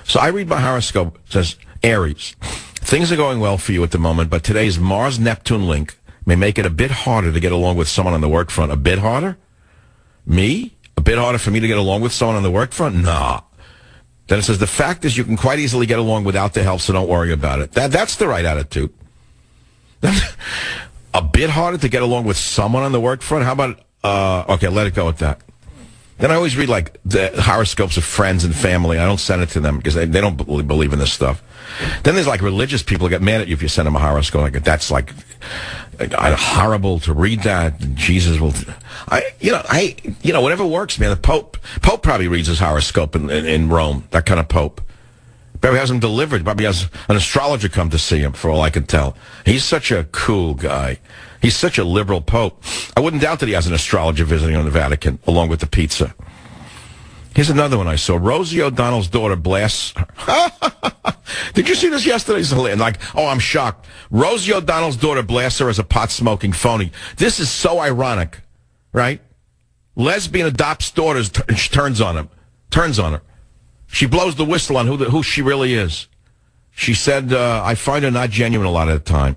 C: So I read my horoscope. It says, Aries, things are going well for you at the moment, but today's Mars-Neptune link may make it a bit harder to get along with someone on the work front. A bit harder? Me? A bit harder for me to get along with someone on the work front? Nah. Then it says, the fact is you can quite easily get along without the help, so don't worry about it. That's the right attitude. A bit harder to get along with someone on the work front? How about, okay, let it go with that. Then I always read, like, the horoscopes of friends and family. I don't send it to them because they don't believe in this stuff. Then there's, like, religious people who get mad at you if you send them a horoscope. Like, that's, like, horrible to read that. And Jesus will... whatever works, man. The Pope probably reads his horoscope in Rome. That kind of Pope. Probably has him delivered. Probably has an astrologer come to see him, for all I can tell. He's such a cool guy. He's such a liberal Pope. I wouldn't doubt that he has an astrologer visiting on the Vatican, along with the pizza. Here's another one I saw. Rosie O'Donnell's daughter blasts. Did you see this yesterday? Like, oh, I'm shocked. Rosie O'Donnell's daughter blasts her as a pot-smoking phony. This is so ironic, right? Lesbian adopts daughters, she turns on her. She blows the whistle on who she really is. She said, I find her not genuine a lot of the time.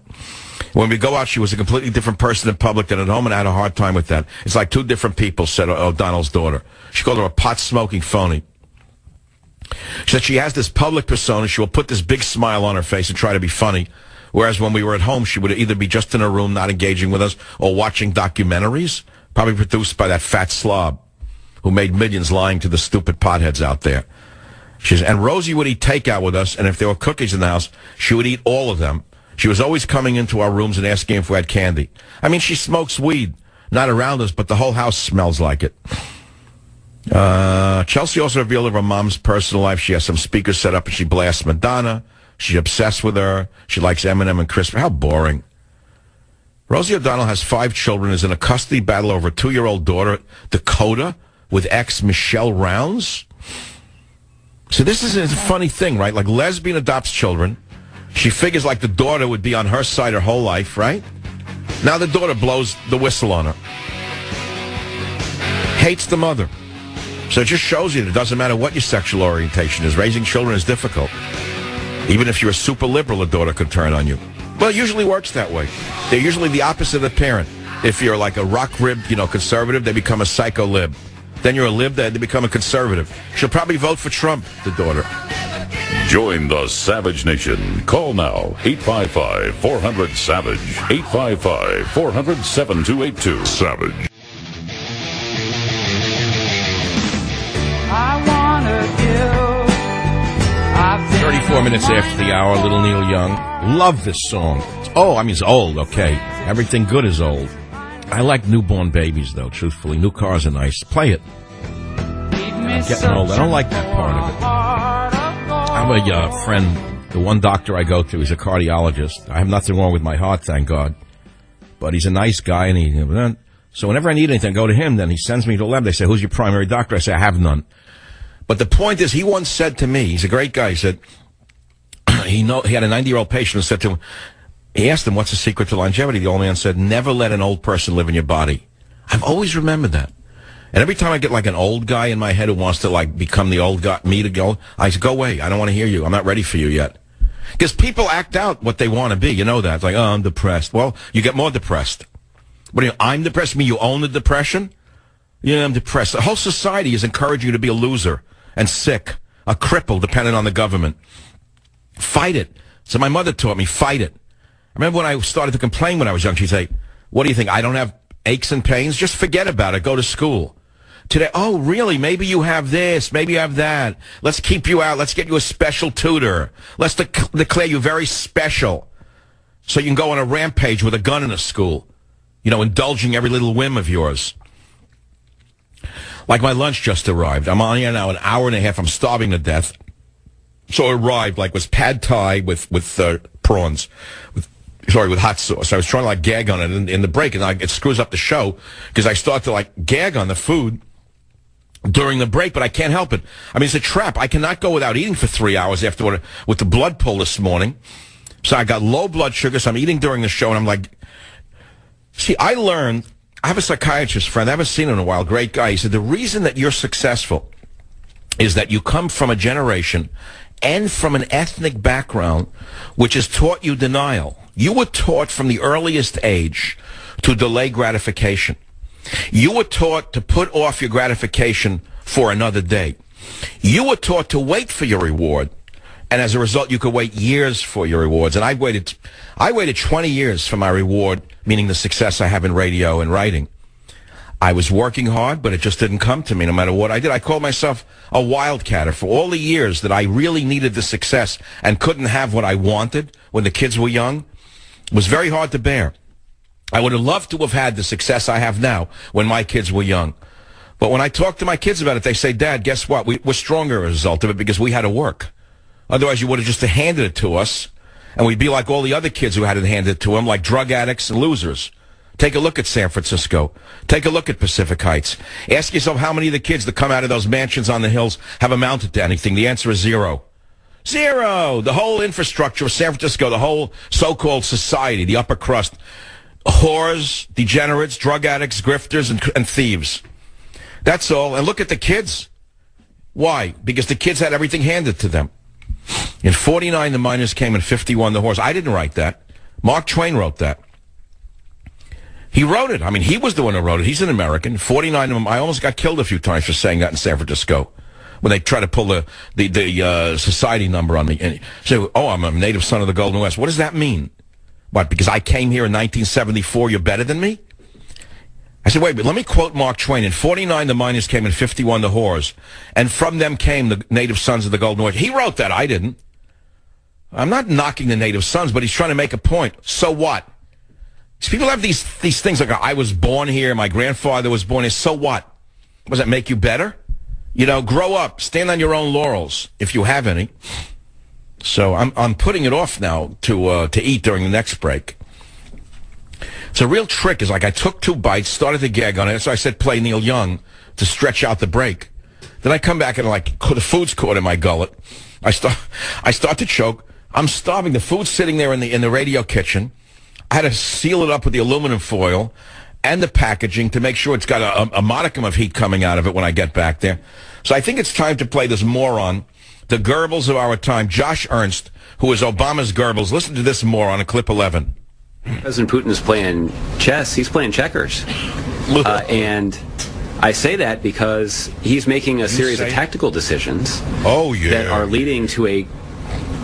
C: When we go out, she was a completely different person in public than at home, and I had a hard time with that. It's like two different people, said O'Donnell's daughter. She called her a pot-smoking phony. She said she has this public persona. She will put this big smile on her face and try to be funny, whereas when we were at home, she would either be just in her room, not engaging with us, or watching documentaries, probably produced by that fat slob who made millions lying to the stupid potheads out there. She says, and Rosie would eat takeout with us, and if there were cookies in the house, she would eat all of them. She was always coming into our rooms and asking if we had candy. I mean, she smokes weed, not around us, but the whole house smells like it. Chelsea also revealed of her mom's personal life. She has some speakers set up and she blasts Madonna. She's obsessed with her. She likes Eminem and Chris. How boring. Rosie O'Donnell has 5 children, is in a custody battle over a 2-year-old daughter, Dakota, with ex Michelle Rounds. So this is a funny thing, right? Like, lesbian adopts children. She figures like the daughter would be on her side her whole life, right? Now the daughter blows the whistle on her. Hates the mother. So it just shows you that it doesn't matter what your sexual orientation is. Raising children is difficult. Even if you're a super liberal, a daughter could turn on you. Well, it usually works that way. They're usually the opposite of the parent. If you're like a rock-ribbed, conservative, they become a psycho-lib. Then you're a lib, they become a conservative. She'll probably vote for Trump, the daughter.
A: Join the Savage Nation. Call now, 855-400-SAVAGE, 855-400-7282. Savage.
D: I wanna give.
C: 34 minutes after the hour, little Neil Young. Love this song. It's old, okay. Everything good is old. I like newborn babies, though, truthfully. New cars are nice. Play it. I'm getting old. I don't like that part of it. I have a friend, the one doctor I go to, he's a cardiologist. I have nothing wrong with my heart, thank God. But he's a nice guy, and so whenever I need anything, I go to him. Then he sends me to the lab. They say, who's your primary doctor? I say, I have none. But the point is, he once said to me, he's a great guy, he said, he had a 90-year-old patient who said to him, he asked him, what's the secret to longevity? The old man said, never let an old person live in your body. I've always remembered that. And every time I get like an old guy in my head who wants to like become the old guy, me to go, I say, go away. I don't want to hear you. I'm not ready for you yet. Because people act out what they want to be. You know that. It's like, oh, I'm depressed. Well, you get more depressed. What do you, I'm depressed? Me, you own the depression? Yeah, I'm depressed. The whole society is encouraging you to be a loser and sick, a cripple dependent on the government. Fight it. So my mother taught me, fight it. I remember when I started to complain when I was young, she'd say, what do you think? I don't have aches and pains? Just forget about it. Go to school. Today, oh, really? Maybe you have this. Maybe you have that. Let's keep you out. Let's get you a special tutor. Let's declare you very special so you can go on a rampage with a gun in a school, indulging every little whim of yours. Like my lunch just arrived. I'm on here now an hour and a half. I'm starving to death. So it arrived, was pad thai with prawns, with hot sauce. I was trying to gag on it in the break, and it screws up the show because I start to gag on the food during the break, but I can't help it. I mean, it's a trap. I cannot go without eating for 3 hours after with the blood pull this morning. So I got low blood sugar, so I'm eating during the show, and I'm like, see, I have a psychiatrist friend. I haven't seen him in a while. Great guy. He said, the reason that you're successful is that you come from a generation and from an ethnic background which has taught you denial. You were taught from the earliest age to delay gratification. You were taught to put off your gratification for another day. You were taught to wait for your reward, and as a result, you could wait years for your rewards. And I waited 20 years for my reward, meaning the success I have in radio and writing. I was working hard, but it just didn't come to me no matter what I did. I called myself a wildcatter for all the years that I really needed the success and couldn't have what I wanted when the kids were young. It was very hard to bear. I would have loved to have had the success I have now when my kids were young. But when I talk to my kids about it, they say, Dad, guess what? We're stronger as a result of it because we had to work. Otherwise, you would have just handed it to us, and we'd be like all the other kids who had it handed to them, like drug addicts and losers. Take a look at San Francisco. Take a look at Pacific Heights. Ask yourself how many of the kids that come out of those mansions on the hills have amounted to anything. The answer is zero. Zero. The whole infrastructure of San Francisco, the whole so-called society, the upper crust, whores, degenerates, drug addicts, grifters, and thieves. That's all. And look at the kids. Why? Because the kids had everything handed to them. In 49, the miners came. In 51, the whores. I didn't write that. Mark Twain wrote that. He wrote it. I mean, he was the one who wrote it. He's an American. 49 of them. I almost got killed a few times for saying that in San Francisco when they try to pull the society number on me. And say, oh, I'm a native son of the Golden West. What does that mean? What, because I came here in 1974, you're better than me? I said, wait, but let me quote Mark Twain. In 49, the miners came. In 51, the whores. And from them came the native sons of the Golden West. He wrote that. I didn't. I'm not knocking the native sons, but he's trying to make a point. So what? People have these things like, I was born here, my grandfather was born here, so what? Does that make you better? You know, grow up, stand on your own laurels, if you have any. So I'm putting it off now to eat during the next break. So a real trick is like I took 2 bites, started to gag on it, so I said play Neil Young to stretch out the break. Then I come back and like the food's caught in my gullet. I start to choke. I'm starving. The food's sitting there in the radio kitchen. I had to seal it up with the aluminum foil and the packaging to make sure it's got a modicum of heat coming out of it when I get back there. So I think it's time to play this moron, the Goebbels of our time, Josh Ernst, who is Obama's Goebbels. Listen to this moron in clip 11.
G: President Putin is playing chess. He's playing checkers. And I say that because he's making a series of tactical decisions that are leading to a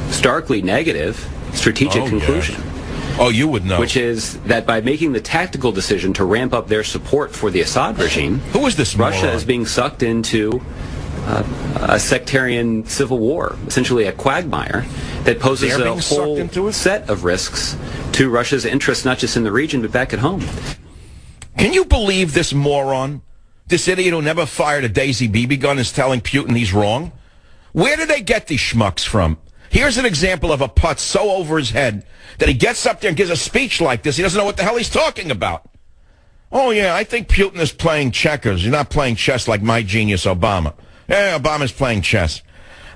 G: starkly negative strategic conclusion.
C: Yeah. Oh, you would know.
G: Which is that by making the tactical decision to ramp up their support for the Assad regime,
C: who is this
G: Russia
C: moron?
G: is being sucked into a sectarian civil war, essentially a quagmire that poses a whole set of risks to Russia's interests, not just in the region, but back at home.
C: Can you believe this moron? This idiot who never fired a Daisy BB gun is telling Putin he's wrong? Where did they get these schmucks from? Here's an example of a putz so over his head that he gets up there and gives a speech like this. He doesn't know what the hell he's talking about. Oh, yeah, I think Putin is playing checkers. He's not playing chess like my genius Obama. Yeah, Obama's playing chess.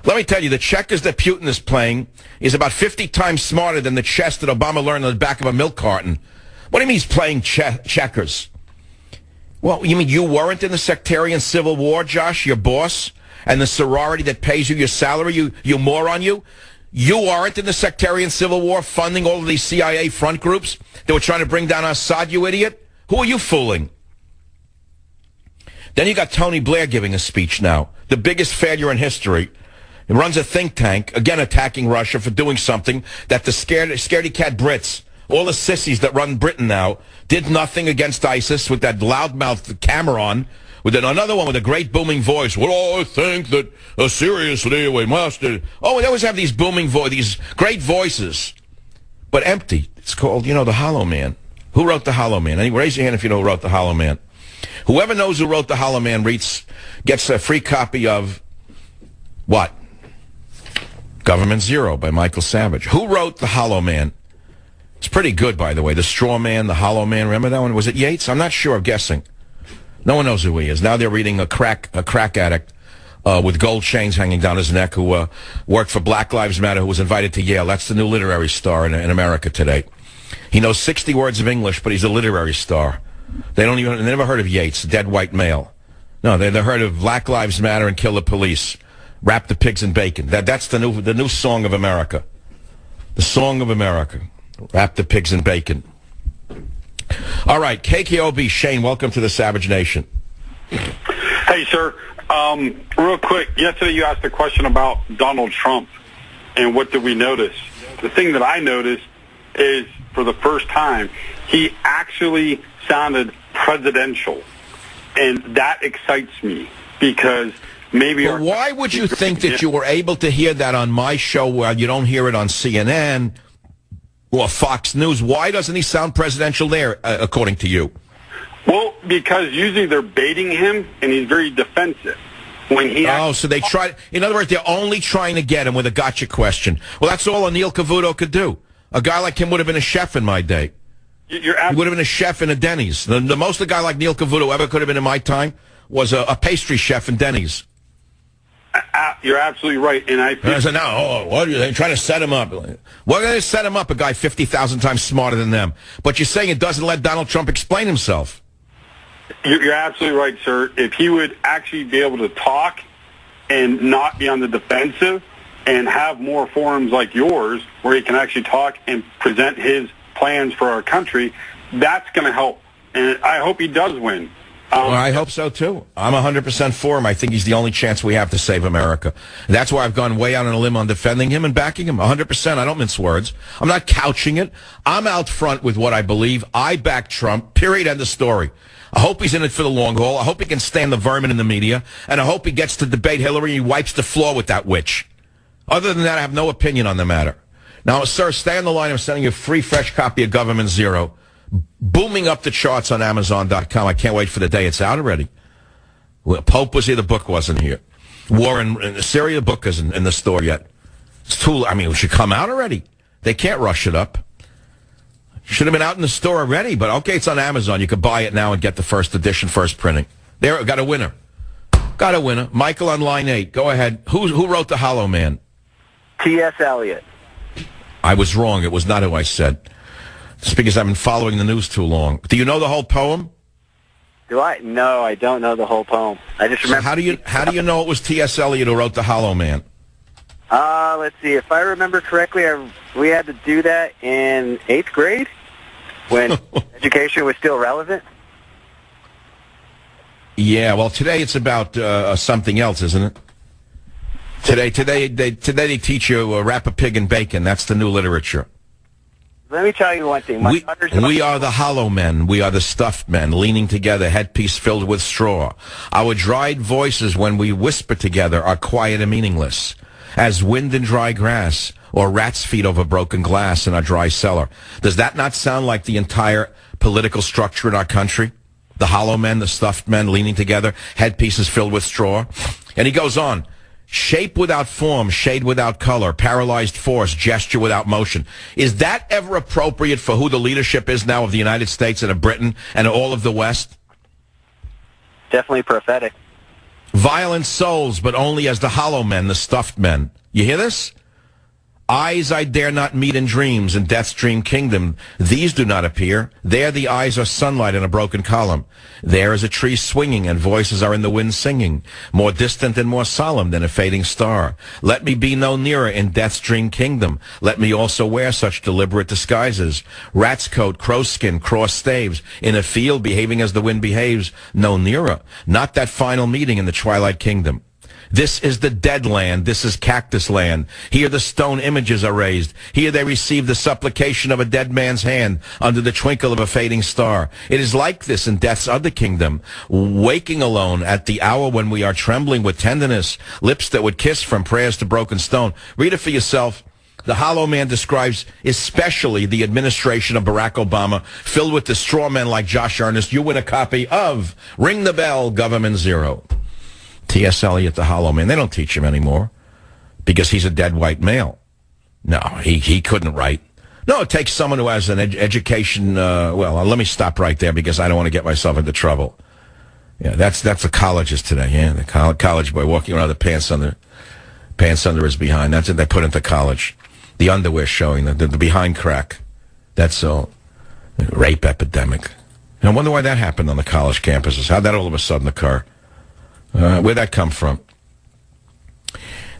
C: Let me tell you, the checkers that Putin is playing is about 50 times smarter than the chess that Obama learned on the back of a milk carton. What do you mean he's playing checkers? Well, you mean you weren't in the sectarian civil war, Josh, your boss? And the sorority that pays you your salary, you moron, you? You aren't in the sectarian civil war funding all of these CIA front groups that were trying to bring down Assad, you idiot? Who are you fooling? Then you got Tony Blair giving a speech now, the biggest failure in history. He runs a think tank, again attacking Russia for doing something that the scaredy cat Brits, all the sissies that run Britain now, did nothing against ISIS with that loudmouth Cameron, with another one with a great booming voice. Well, I think that seriously we must. Oh, they always have these booming these great voices, but empty. It's called, the Hollow Man. Who wrote the Hollow Man? Raise your hand if you know who wrote the Hollow Man. Whoever knows who wrote the Hollow Man gets a free copy of what? Government Zero by Michael Savage. Who wrote the Hollow Man? It's pretty good, by the way. The Straw Man, the Hollow Man. Remember that one? Was it Yates? I'm not sure. I'm guessing. No one knows who he is. Now they're reading a crack addict with gold chains hanging down his neck who worked for Black Lives Matter, who was invited to Yale. That's the new literary star in America today. He knows 60 words of English, but he's a literary star. They never heard of Yates, dead white male. No, they heard of Black Lives Matter and Kill the Police. Wrap the pigs in bacon. That's the new song of America. The song of America. Wrap the pigs in bacon. All right, KKOB, Shane, welcome to the Savage Nation.
H: Hey, sir. Real quick, yesterday you asked a question about Donald Trump and what did we notice. The thing that I noticed is, for the first time, he actually sounded presidential. And that excites me because maybe...
C: Well, why would you think that you were able to hear that on my show while you don't hear it on CNN or Fox News? Why doesn't he sound presidential there, according to you?
H: Well, because usually they're baiting him, and he's very defensive.
C: So they try... In other words, they're only trying to get him with a gotcha question. Well, that's all Anil Cavuto could do. A guy like him would have been a chef in my day. He would have been a chef in a Denny's. The most a guy like Neil Cavuto ever could have been in my time was a pastry chef in Denny's.
H: You're absolutely right. And I
C: said, no, what are they trying to set him up? Why are they set him up, a guy 50,000 times smarter than them? But you're saying it doesn't let Donald Trump explain himself.
H: You're absolutely right, sir. If he would actually be able to talk and not be on the defensive and have more forums like yours where he can actually talk and present his plans for our country, that's going to help. And I hope he does win.
C: Well, I hope so, too. I'm 100% for him. I think he's the only chance we have to save America. That's why I've gone way out on a limb on defending him and backing him. 100%. I don't mince words. I'm not couching it. I'm out front with what I believe. I back Trump, period, end of story. I hope he's in it for the long haul. I hope he can stand the vermin in the media. And I hope he gets to debate Hillary and he wipes the floor with that witch. Other than that, I have no opinion on the matter. Now, sir, stay on the line. I'm sending you a free, fresh copy of Government Zero. Booming up the charts on Amazon.com. I can't wait for the day it's out already. Pope was here, the book wasn't here. War in Syria, the book isn't in the store yet. It's too, it should come out already. They can't rush it up. Should have been out in the store already, but okay, it's on Amazon. You can buy it now and get the first edition, first printing. There, got a winner. Got a winner. Michael on line 8. Go ahead. Who wrote The Hollow Man?
I: T.S. Eliot.
C: I was wrong. It was not who I said. It's because I've been following the news too long. Do you know the whole poem?
I: Do I? No, I don't know the whole poem. I just remember.
C: So how do you know it was T.S. Eliot who wrote The Hollow Man?
I: Let's see. If I remember correctly, we had to do that in 8th grade when education was still relevant.
C: Yeah, well, today it's about something else, isn't it? Today they teach you wrap a pig in bacon. That's the new literature.
I: Let me tell you one thing.
C: We are the hollow men. We are the stuffed men, leaning together, headpiece filled with straw. Our dried voices, when we whisper together, are quiet and meaningless, as wind in dry grass, or rats' feet over broken glass in our dry cellar. Does that not sound like the entire political structure in our country? The hollow men, the stuffed men, leaning together, headpieces filled with straw. And he goes on. Shape without form, shade without color, paralyzed force, gesture without motion. Is that ever appropriate for who the leadership is now of the United States and of Britain and all of the West?
I: Definitely prophetic.
C: Violent souls, but only as the hollow men, the stuffed men. You hear this? Eyes I dare not meet in dreams, in death's dream kingdom. These do not appear. There the eyes are sunlight in a broken column. There is a tree swinging, and voices are in the wind singing, more distant and more solemn than a fading star. Let me be no nearer in death's dream kingdom. Let me also wear such deliberate disguises. Rat's coat, crow's skin, cross staves, in a field behaving as the wind behaves. No nearer. Not that final meeting in the twilight kingdom. This is the dead land. This is cactus land. Here the stone images are raised. Here they receive the supplication of a dead man's hand under the twinkle of a fading star. It is like this in death's other kingdom, waking alone at the hour when we are trembling with tenderness, lips that would kiss from prayers to broken stone. Read it for yourself. The hollow man describes especially the administration of Barack Obama, filled with the straw men like Josh Earnest. You win a copy of Ring the Bell, Government Zero. T.S. Eliot, the hollow man. They don't teach him anymore because he's a dead white male. No, he couldn't write. No, it takes someone who has an education. Let me stop right there because I don't want to get myself into trouble. Yeah, that's the colleges today. Yeah, the college boy walking around with the pants under his behind. That's what they put into college. The underwear showing, the behind crack. That's all. Rape epidemic. And I wonder why that happened on the college campuses. How'd that all of a sudden occur? Where'd that come from?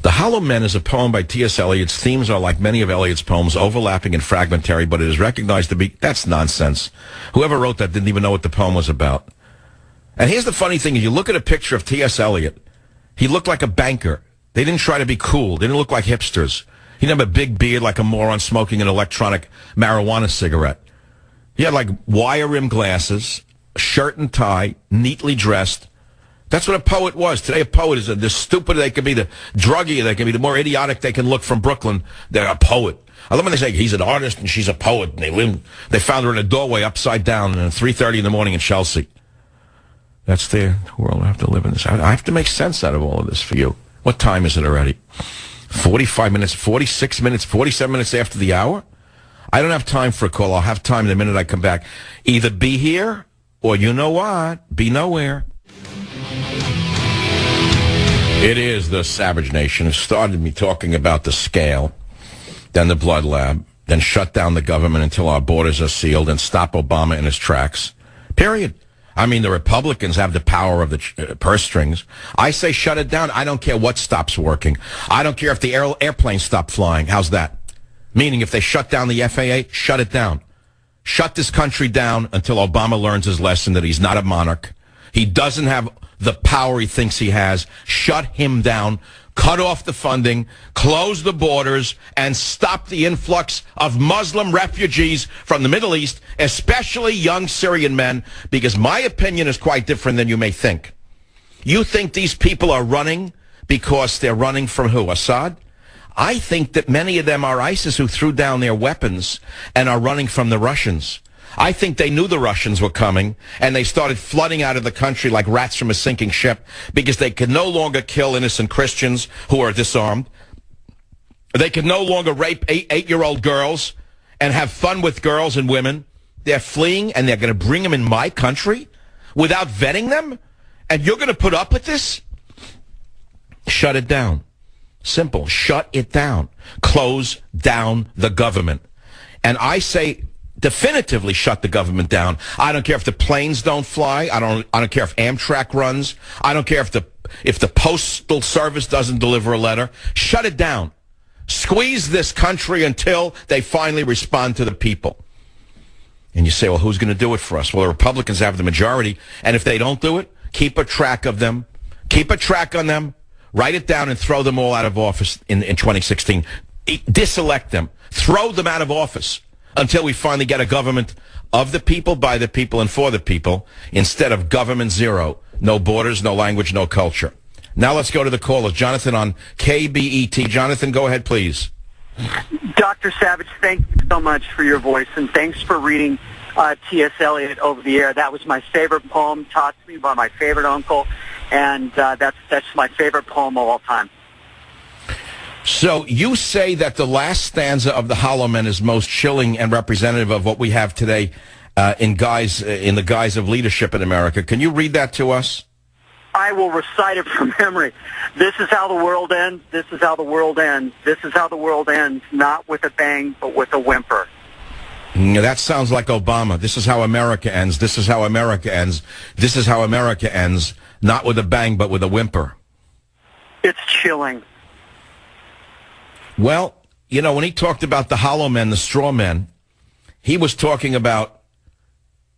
C: The Hollow Men is a poem by T.S. Eliot's themes are like many of Eliot's poems, overlapping and fragmentary, but it is recognized to be... That's nonsense. Whoever wrote that didn't even know what the poem was about. And here's the funny thing. You look at a picture of T.S. Eliot, he looked like a banker. They didn't try to be cool. They didn't look like hipsters. He didn't have a big beard like a moron smoking an electronic marijuana cigarette. He had like wire-rimmed glasses, shirt and tie, neatly dressed. That's what a poet was. Today a poet is the stupider they can be, the druggier they can be, the more idiotic they can look from Brooklyn. They're a poet. I love when they say he's an artist and she's a poet. And they found her in a doorway upside down at 3:30 in the morning in Chelsea. That's the world I have to live in. This. I have to make sense out of all of this for you. What time is it already? 45 minutes, 46 minutes, 47 minutes after the hour? I don't have time for a call. I'll have time the minute I come back. Either be here or, you know what, be nowhere. It is the Savage Nation. It started me talking about the scale, then the blood lab, then shut down the government until our borders are sealed and stop Obama in his tracks. Period. I mean, the Republicans have the power of the purse strings. I say shut it down. I don't care what stops working. I don't care if the airplanes stop flying. How's that? Meaning if they shut down the FAA, shut it down. Shut this country down until Obama learns his lesson that he's not a monarch. He doesn't have the power he thinks he has. Shut him down. Cut off the funding, close the borders, and stop the influx of Muslim refugees from the Middle East, especially young Syrian men, because my opinion is quite different than you may think. You think these people are running because they're running from who? Assad? I think that many of them are ISIS who threw down their weapons and are running from the Russians. I think they knew the Russians were coming, and they started flooding out of the country like rats from a sinking ship because they could no longer kill innocent Christians who are disarmed. They could no longer rape eight-year-old girls and have fun with girls and women. They're fleeing, and they're going to bring them in my country without vetting them? And you're going to put up with this? Shut it down. Simple. Shut it down. Close down the government. And I say, definitively shut the government down. I don't care if the planes don't fly. I don't care if Amtrak runs. I don't care if the postal service doesn't deliver a letter. Shut it down. Squeeze this country until they finally respond to the people. And you say, well, who's going to do it for us? Well, the Republicans have the majority, and if they don't do it, keep a track of them. Keep a track on them. Write it down and throw them all out of office in 2016. Diselect them. Throw them out of office until we finally get a government of the people, by the people, and for the people, instead of government zero. No borders, no language, no culture. Now let's go to the callers. Jonathan on KBET. Jonathan, go ahead, please.
I: Dr. Savage, thank you so much for your voice, and thanks for reading T.S. Eliot over the air. That was my favorite poem, taught to me by my favorite uncle, and that's my favorite poem of all time.
C: So you say that the last stanza of the Hollow Men is most chilling and representative of what we have today in the guise of leadership in America. Can you read that to us?
I: I will recite it from memory. This is how the world ends. This is how the world ends. This is how the world ends, not with a bang, but with a whimper.
C: That sounds like Obama. This is how America ends. This is how America ends. This is how America ends, not with a bang, but with a whimper.
I: It's chilling.
C: Well, you know, when he talked about the hollow men, the straw men, he was talking about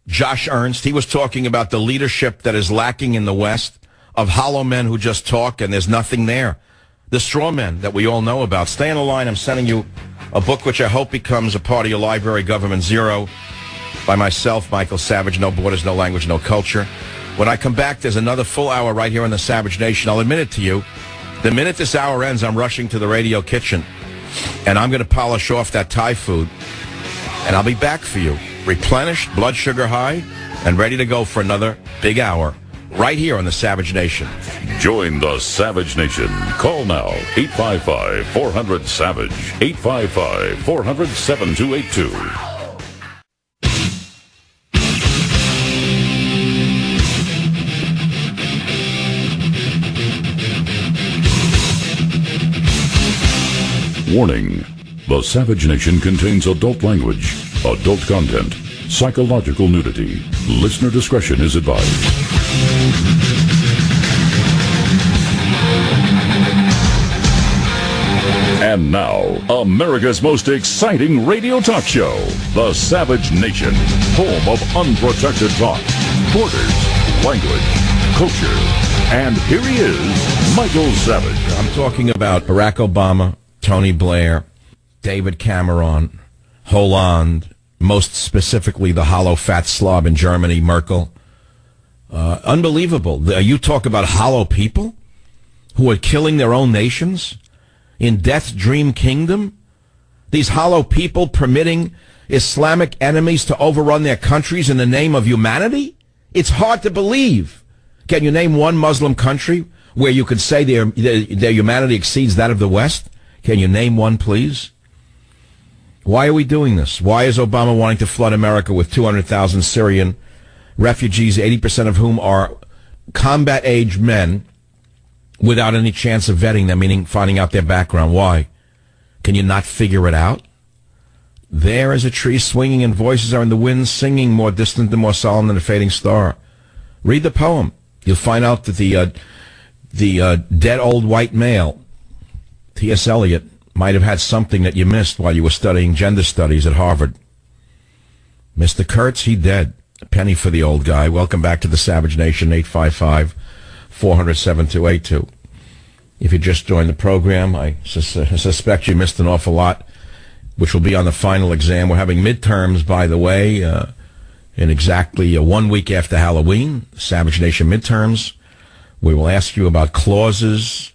C: Josh Ernst. He was talking about the leadership that is lacking in the West, of hollow men who just talk and there's nothing there. The straw men that we all know about. Stay on the line. I'm sending you a book which I hope becomes a part of your library, Government Zero, by myself, Michael Savage. No borders, no language, no culture. When I come back, there's another full hour right here on the Savage Nation. I'll admit it to you. The minute this hour ends, I'm rushing to the radio kitchen, and I'm going to polish off that Thai food, and I'll be back for you, replenished, blood sugar high, and ready to go for another big hour, right here on the Savage Nation.
A: Join the Savage Nation. Call now, 855-400-SAVAGE, 855-400-7282. Warning. The Savage Nation contains adult language, adult content, psychological nudity. Listener discretion is advised. And now, America's most exciting radio talk show, The Savage Nation, home of unprotected talk, borders, language, culture. And here he is, Michael Savage.
C: I'm talking about Barack Obama, Tony Blair, David Cameron, Hollande, most specifically the hollow fat slob in Germany, Merkel. Unbelievable. You talk about hollow people who are killing their own nations in Death's Dream Kingdom. These hollow people permitting Islamic enemies to overrun their countries in the name of humanity? It's hard to believe. Can you name one Muslim country where you could say their humanity exceeds that of the West? Can you name one, please? Why are we doing this? Why is Obama wanting to flood America with 200,000 Syrian refugees, 80% of whom are combat-age men, without any chance of vetting them, meaning finding out their background? Why? Can you not figure it out? There is a tree swinging and voices are in the wind singing, more distant and more solemn than a fading star. Read the poem. You'll find out that the dead old white male, T.S. Eliot, might have had something that you missed while you were studying gender studies at Harvard. Mr. Kurtz, he dead. A penny for the old guy. Welcome back to the Savage Nation, 855-400-7282. If you just joined the program, I suspect you missed an awful lot, which will be on the final exam. We're having midterms, by the way, in exactly 1 week after Halloween, Savage Nation midterms. We will ask you about clauses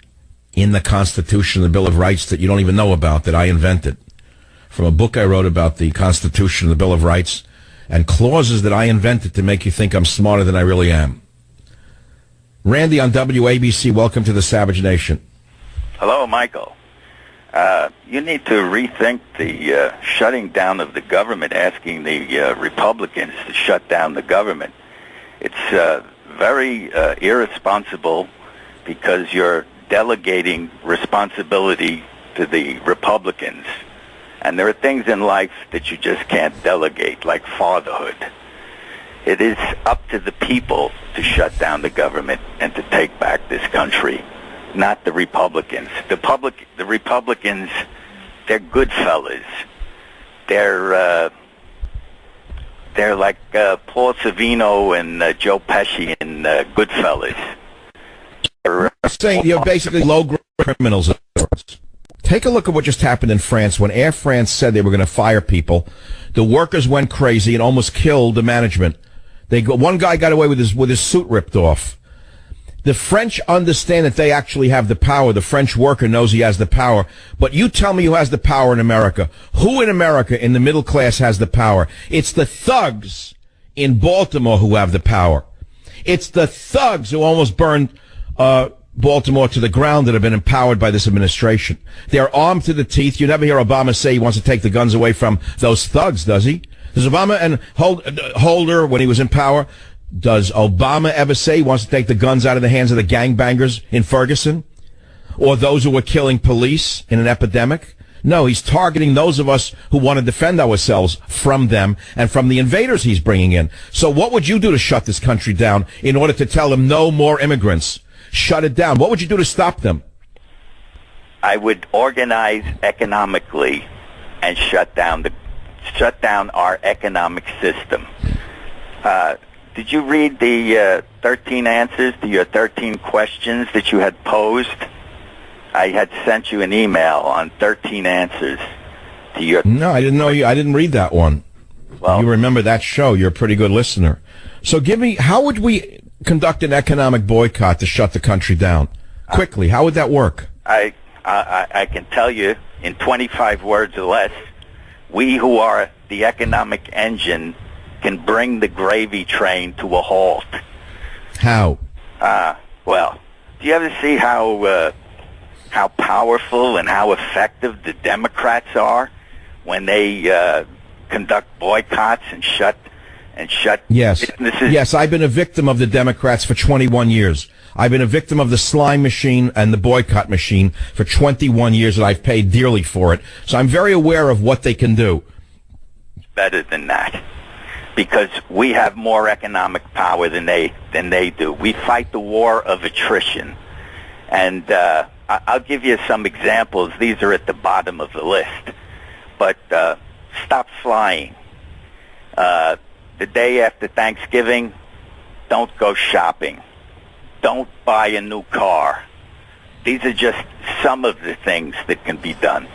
C: in the Constitution, the Bill of Rights, that you don't even know about, that I invented. From a book I wrote about the Constitution, the Bill of Rights, and clauses that I invented to make you think I'm smarter than I really am. Randy on WABC, welcome to the Savage Nation.
J: Hello, Michael. You need to rethink the shutting down of the government, asking the Republicans to shut down the government. It's very irresponsible because you're delegating responsibility to the Republicans. And there are things in life that you just can't delegate, like fatherhood. It is up to the people to shut down the government and to take back this country, not the Republicans. The Republicans, they're good fellas. They're like Paul Savino and Joe Pesci in Goodfellas.
C: You're saying you're basically low-grade criminals. Take a look at what just happened in France. When Air France said they were going to fire people, the workers went crazy and almost killed the management. One guy got away with his suit ripped off. The French understand that they actually have the power. The French worker knows he has the power. But you tell me who has the power in America. Who in America in the middle class has the power? It's the thugs in Baltimore who have the power. It's the thugs who almost burned Baltimore to the ground that have been empowered by this administration. They're armed to the teeth. You never hear Obama say he wants to take the guns away from those thugs, does he? Does Obama and Holder, when he was in power, does Obama ever say he wants to take the guns out of the hands of the gangbangers in Ferguson? Or those who were killing police in an epidemic? No, he's targeting those of us who want to defend ourselves from them and from the invaders he's bringing in. So what would you do to shut this country down in order to tell them no more immigrants? Shut it down. What would you do to stop them?
J: I would organize economically and shut down our economic system. Did you read the 13 answers to your 13 questions that you had posed? I had sent you an email on 13 answers to your...
C: No, I didn't know you. I didn't read that one. Well, you remember that show. You're a pretty good listener. So give me, how would we conduct an economic boycott to shut the country down? Quickly, how would that work?
J: I can tell you in 25 words or less, we who are the economic engine can bring the gravy train to a halt.
C: How?
J: Well, do you ever see how powerful and how effective the Democrats are when they conduct boycotts and shut businesses?
C: Yes, I've been a victim of the Democrats for 21 years. I've been a victim of the slime machine and the boycott machine for 21 years, and I've paid dearly for it. So I'm very aware of what they can do.
J: Better than that, because we have more economic power than they do. We fight the war of attrition, and I'll give you some examples. These are at the bottom of the list, but stop flying. The day after Thanksgiving, don't go shopping. Don't buy a new car. These are just some of the things that can be done.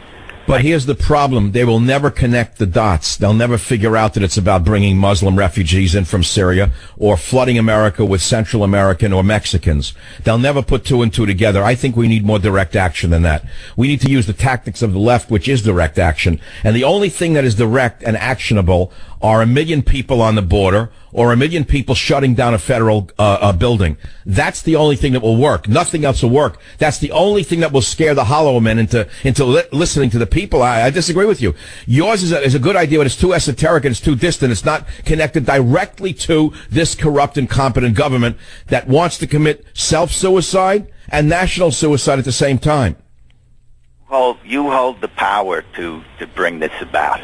C: But here's the problem. They will never connect the dots. They'll never figure out that it's about bringing Muslim refugees in from Syria or flooding America with Central American or Mexicans. They'll never put two and two together. I think we need more direct action than that. We need to use the tactics of the left, which is direct action. And the only thing that is direct and actionable are 1 million people on the border or 1 million people shutting down a federal building. That's the only thing that will work. Nothing else will work. That's the only thing that will scare the hollow men into listening to the people. I disagree with you. Yours is a good idea, but it's too esoteric and it's too distant. It's not connected directly to this corrupt, incompetent government that wants to commit self-suicide and national suicide at the same time.
J: Well, you hold the power to bring this about.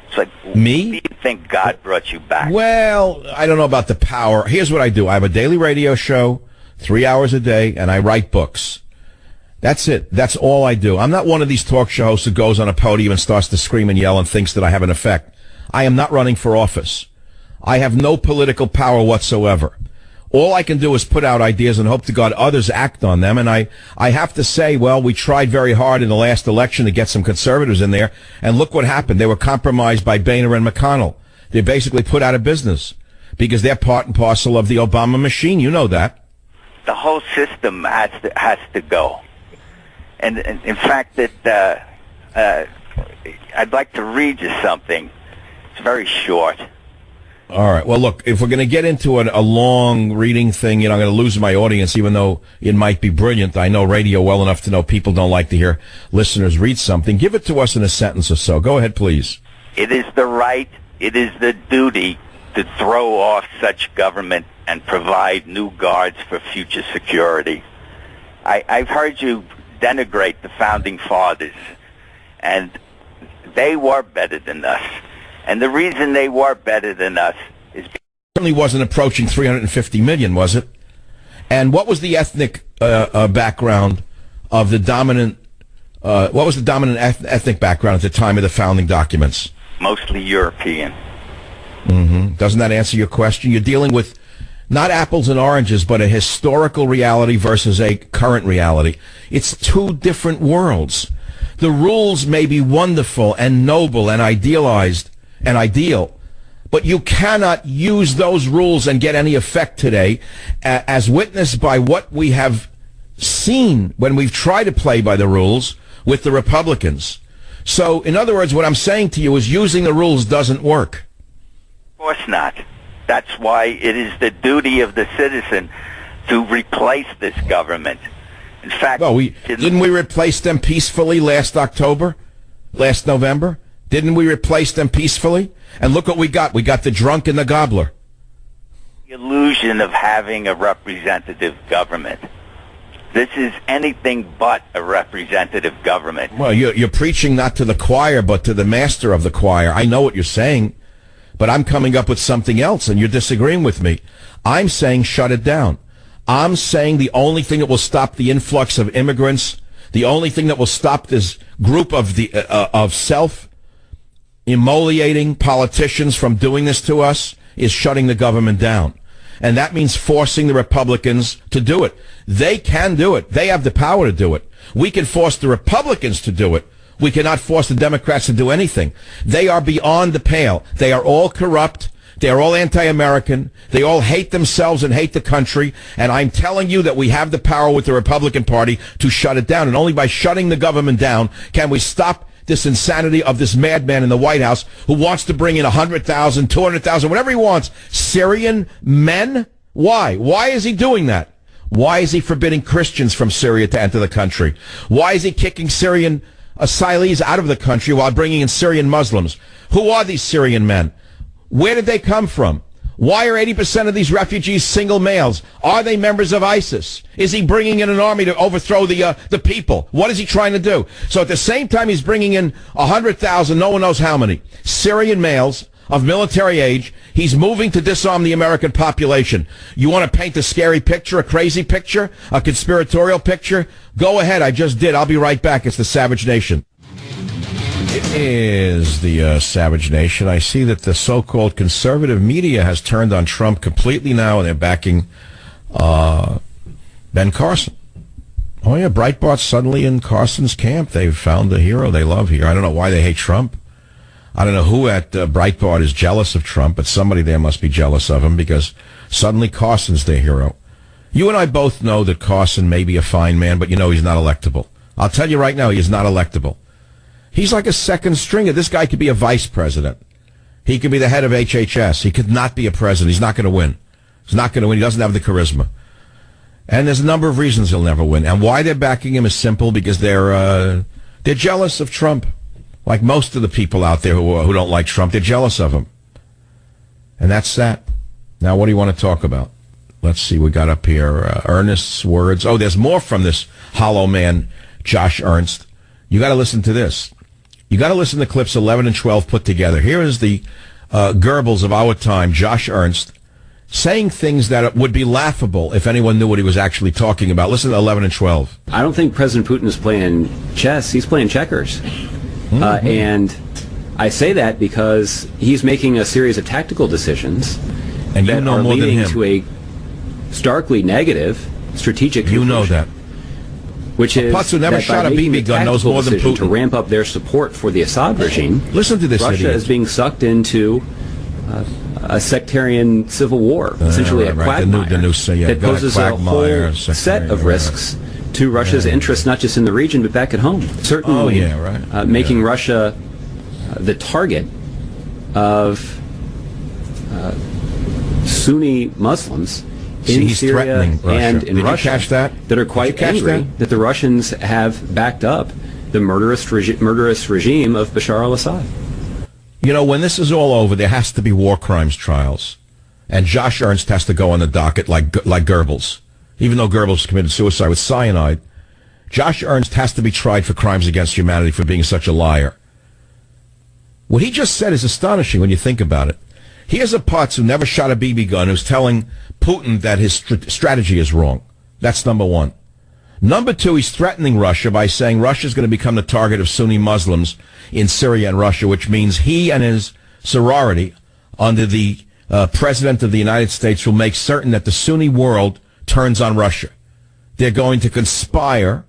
J: It's like,
C: me?
J: Do you think God brought you back?
C: Well, I don't know about the power. Here's what I do. I have a daily radio show, 3 hours a day, and I write books. That's it. That's all I do. I'm not one of these talk show hosts who goes on a podium and starts to scream and yell and thinks that I have an effect. I am not running for office. I have no political power whatsoever. All I can do is put out ideas and hope to God others act on them. And I have to say, well, we tried very hard in the last election to get some conservatives in there. And look what happened. They were compromised by Boehner and McConnell. They basically put out of business because they're part and parcel of the Obama machine. You know that.
J: The whole system has to go. And in fact, that I'd like to read you something. It's very short.
C: All right. Well, look, if we're going to get into a long reading thing, I'm going to lose my audience, even though it might be brilliant. I know radio well enough to know people don't like to hear listeners read something. Give it to us in a sentence or so. Go ahead, please.
J: It is the right, it is the duty to throw off such government and provide new guards for future security. I've heard you denigrate the Founding Fathers, and they were better than us. And the reason they were better than us is
C: certainly wasn't approaching 350 million, was it? And what was the ethnic background of the dominant? What was the dominant ethnic background at the time of the founding documents?
J: Mostly European.
C: Mm-hmm. Doesn't that answer your question? You're dealing with not apples and oranges, but a historical reality versus a current reality. It's two different worlds. The rules may be wonderful and noble and idealized and ideal, but you cannot use those rules and get any effect today, as witnessed by what we have seen when we've tried to play by the rules with the Republicans. So, in other words, what I'm saying to you is using the rules doesn't work.
J: Of course not. That's why it is the duty of the citizen to replace this government. In fact,
C: well, didn't we replace them peacefully last November? Didn't we replace them peacefully? And look what we got. We got the drunk and the gobbler.
J: The illusion of having a representative government. This is anything but a representative government.
C: Well, you're preaching not to the choir, but to the master of the choir. I know what you're saying, but I'm coming up with something else, and you're disagreeing with me. I'm saying shut it down. I'm saying the only thing that will stop the influx of immigrants, the only thing that will stop this group of self-immolating politicians from doing this to us is shutting the government down. And that means forcing the Republicans to do it. They can do it. They have the power to do it. We can force the Republicans to do it. We cannot force the Democrats to do anything. They are beyond the pale. They are all corrupt. They are all anti-American. They all hate themselves and hate the country. And I'm telling you that we have the power with the Republican Party to shut it down. And only by shutting the government down can we stop this insanity of this madman in the White House who wants to bring in 100,000, 200,000, whatever he wants, Syrian men. Why? Why is he doing that? Why is he forbidding Christians from Syria to enter the country? Why is he kicking Syrian asylees out of the country while bringing in Syrian Muslims? Who are these Syrian men? Where did they come from? Why are 80% of these refugees single males? Are they members of ISIS? Is he bringing in an army to overthrow the people? What is he trying to do? So at the same time he's bringing in 100,000, no one knows how many, Syrian males of military age, he's moving to disarm the American population. You want to paint a scary picture, a crazy picture, a conspiratorial picture? Go ahead, I just did. I'll be right back. It's the Savage Nation. It is the Savage Nation. I see that the so-called conservative media has turned on Trump completely now, and they're backing Ben Carson. Oh, yeah, Breitbart's suddenly in Carson's camp. They've found the hero they love here. I don't know why they hate Trump. I don't know who at Breitbart is jealous of Trump, but somebody there must be jealous of him because suddenly Carson's their hero. You and I both know that Carson may be a fine man, but you know he's not electable. I'll tell you right now, he is not electable. He's like a second stringer. This guy could be a vice president. He could be the head of HHS. He could not be a president. He's not going to win. He's not going to win. He doesn't have the charisma. And there's a number of reasons he'll never win. And why they're backing him is simple, because they're jealous of Trump. Like most of the people out there who don't like Trump, they're jealous of him. And that's that. Now, what do you want to talk about? Let's see. We got up here Ernest's words. Oh, there's more from this hollow man, Josh Ernst. You got to listen to this. You got to listen to clips 11 and 12 put together. Here is the Goebbels of our time, Josh Ernst, saying things that would be laughable if anyone knew what he was actually talking about. Listen to 11 and 12.
G: I don't think President Putin is playing chess. He's playing checkers. Mm-hmm. And I say that because he's making a series of tactical decisions
C: and
G: that are leading to a starkly negative strategic conclusion.
C: You know that.
G: Which is
C: Putz, who never shot a BB gun, knows more than Putin.
G: To ramp up their support for the Assad regime.
C: Listen to this
G: Russia
C: idiot.
G: is being sucked into a sectarian civil war, essentially a quagmire that poses a whole set of risks to Russia's interests, not just in the region, but back at home. Certainly making Russia the target of Sunni Muslims in Syria and in Russia that are quite angry that the Russians have backed up the murderous regime of Bashar al-Assad.
C: You know, when this is all over, there has to be war crimes trials. And Josh Ernst has to go on the docket like Goebbels. Even though Goebbels committed suicide with cyanide, Josh Ernst has to be tried for crimes against humanity for being such a liar. What he just said is astonishing when you think about it. Here's a putz who never shot a BB gun who's telling Putin that his strategy is wrong. That's number one. Number two, he's threatening Russia by saying Russia's going to become the target of Sunni Muslims in Syria and Russia, which means he and his sorority under the President of the United States will make certain that the Sunni world turns on Russia. They're going to conspire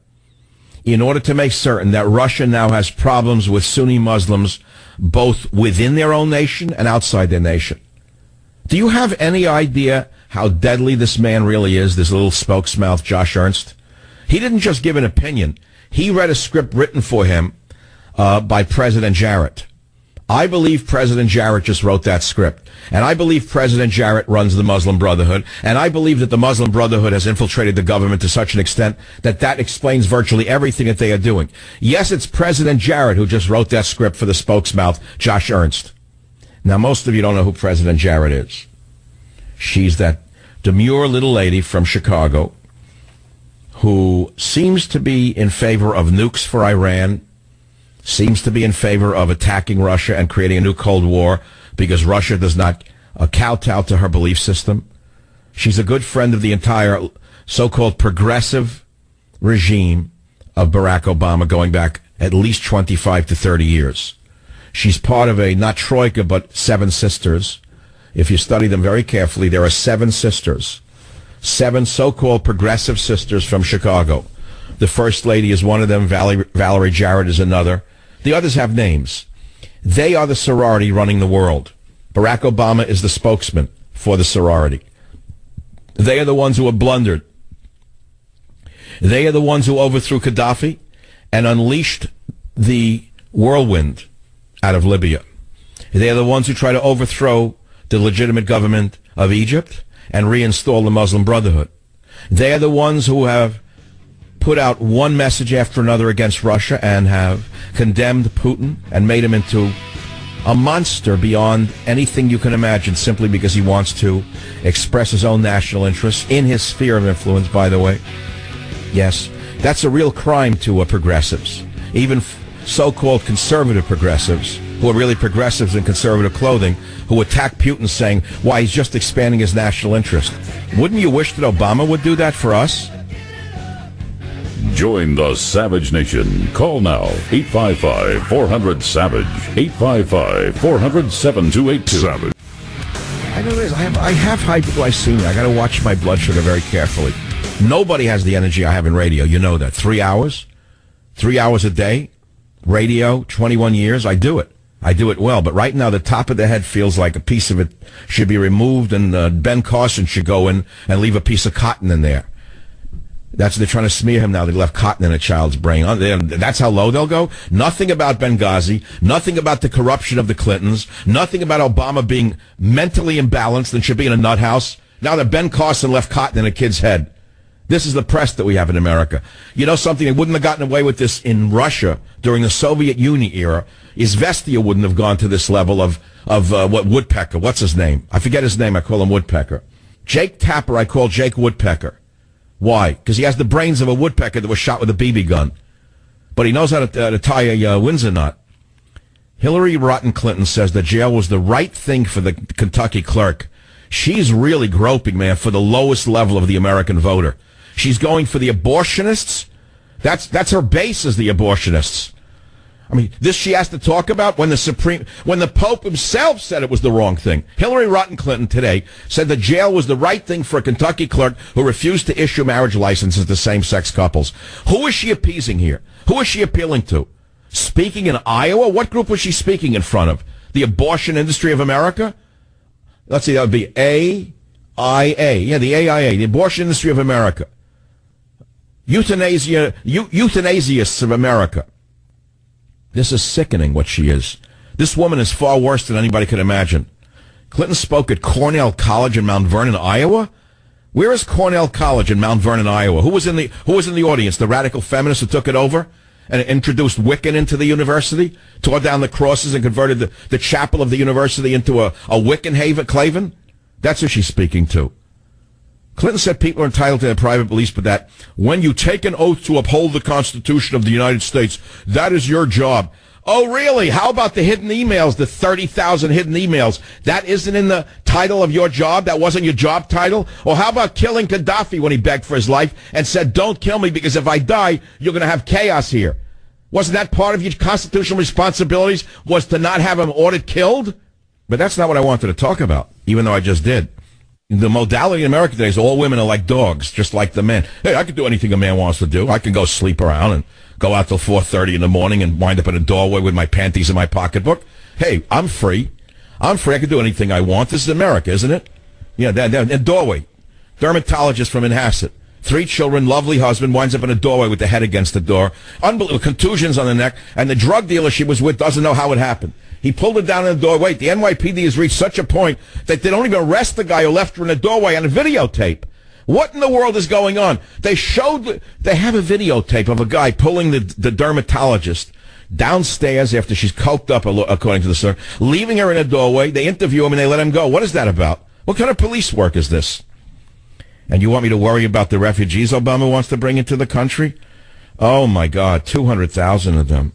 C: in order to make certain that Russia now has problems with Sunni Muslims both within their own nation and outside their nation. Do you have any idea how deadly this man really is, this little spokesmouth, Josh Ernst? He didn't just give an opinion. He read a script written for him by President Jarrett. I believe President Jarrett just wrote that script. And I believe President Jarrett runs the Muslim Brotherhood. And I believe that the Muslim Brotherhood has infiltrated the government to such an extent that that explains virtually everything that they are doing. Yes, it's President Jarrett who just wrote that script for the spokesmouth, Josh Ernst. Now, most of you don't know who President Jarrett is. She's that demure little lady from Chicago who seems to be in favor of nukes for Iran, seems to be in favor of attacking Russia and creating a new Cold War because Russia does not kowtow to her belief system. She's a good friend of the entire so-called progressive regime of Barack Obama going back at least 25 to 30 years. She's part of a, not troika, but 7 sisters. If you study them very carefully, there are 7 sisters. 7 so-called progressive sisters from Chicago. The First Lady is one of them. Valerie Jarrett is another. The others have names. They are the sorority running the world. Barack Obama is the spokesman for the sorority. They are the ones who have blundered. They are the ones who overthrew Gaddafi and unleashed the whirlwind out of Libya. They are the ones who try to overthrow the legitimate government of Egypt and reinstall the Muslim Brotherhood. They are the ones who have put out one message after another against Russia and have condemned Putin and made him into a monster beyond anything you can imagine simply because he wants to express his own national interests in his sphere of influence, by the way. Yes, that's a real crime to progressives. Even so-called conservative progressives, who are really progressives in conservative clothing, who attack Putin saying, why, he's just expanding his national interest. Wouldn't you wish that Obama would do that for us?
A: Join the Savage Nation. Call now, 855-400-SAVAGE, 855-400-7282. Savage.
C: I know this. I have hypoglycemia. I got to watch my blood sugar very carefully. Nobody has the energy I have in radio. You know that. 3 hours? 3 hours a day? Radio, 21 years. I do it. I do it well. But right now, the top of the head feels like a piece of it should be removed, and Ben Carson should go in and leave a piece of cotton in there. They're trying to smear him now. They left cotton in a child's brain. That's how low they'll go. Nothing about Benghazi. Nothing about the corruption of the Clintons. Nothing about Obama being mentally imbalanced and should be in a nut house. Now that Ben Carson left cotton in a kid's head. This is the press that we have in America. You know something? They wouldn't have gotten away with this in Russia during the Soviet Union era. Izvestia wouldn't have gone to this level of what Woodpecker. What's his name? I forget his name. I call him Woodpecker. Jake Tapper, I call Jake Woodpecker. Why? Because he has the brains of a woodpecker that was shot with a BB gun. But he knows how to tie a Windsor knot. Hillary Rotten Clinton says that jail was the right thing for the Kentucky clerk. She's really groping, man, for the lowest level of the American voter. She's going for the abortionists. That's her base, is the abortionists. I mean, this she has to talk about when the Pope himself said it was the wrong thing. Hillary Rotten Clinton today said that jail was the right thing for a Kentucky clerk who refused to issue marriage licenses to same-sex couples. Who is she appeasing here? Who is she appealing to? Speaking in Iowa? What group was she speaking in front of? The abortion industry of America? Let's see, that would be AIA. Yeah, the AIA, the abortion industry of America. Euthanasiasts of America. This is sickening what she is. This woman is far worse than anybody could imagine. Clinton spoke at Cornell College in Mount Vernon, Iowa. Where is Cornell College in Mount Vernon, Iowa? Who was in the audience? The radical feminists who took it over and introduced Wiccan into the university, tore down the crosses and converted the chapel of the university into a Wiccan haven? That's who she's speaking to. Clinton said people are entitled to their private beliefs, but that when you take an oath to uphold the Constitution of the United States, that is your job. Oh, really? How about the hidden emails, the 30,000 hidden emails? That isn't in the title of your job? That wasn't your job title? Or how about killing Gaddafi when he begged for his life and said, don't kill me because if I die, you're going to have chaos here? Wasn't that part of your constitutional responsibilities, was to not have him ordered killed? But that's not what I wanted to talk about, even though I just did. The modality in America today is all women are like dogs, just like the men. Hey, I can do anything a man wants to do. I can go sleep around and go out till 4:30 in the morning and wind up in a doorway with my panties in my pocketbook. Hey, I'm free. I can do anything I want. This is America, isn't it? Yeah, that doorway. Dermatologist from Manhasset. 3 children, lovely husband, winds up in a doorway with the head against the door. Unbelievable. Contusions on the neck. And the drug dealer she was with doesn't know how it happened. He pulled her down in the doorway. The NYPD has reached such a point that they don't even arrest the guy who left her in the doorway on a videotape. What in the world is going on? They have a videotape of a guy pulling the dermatologist downstairs after she's coked up, according to the story, leaving her in a doorway. They interview him and they let him go. What is that about? What kind of police work is this? And you want me to worry about the refugees Obama wants to bring into the country? Oh, my God, 200,000 of them.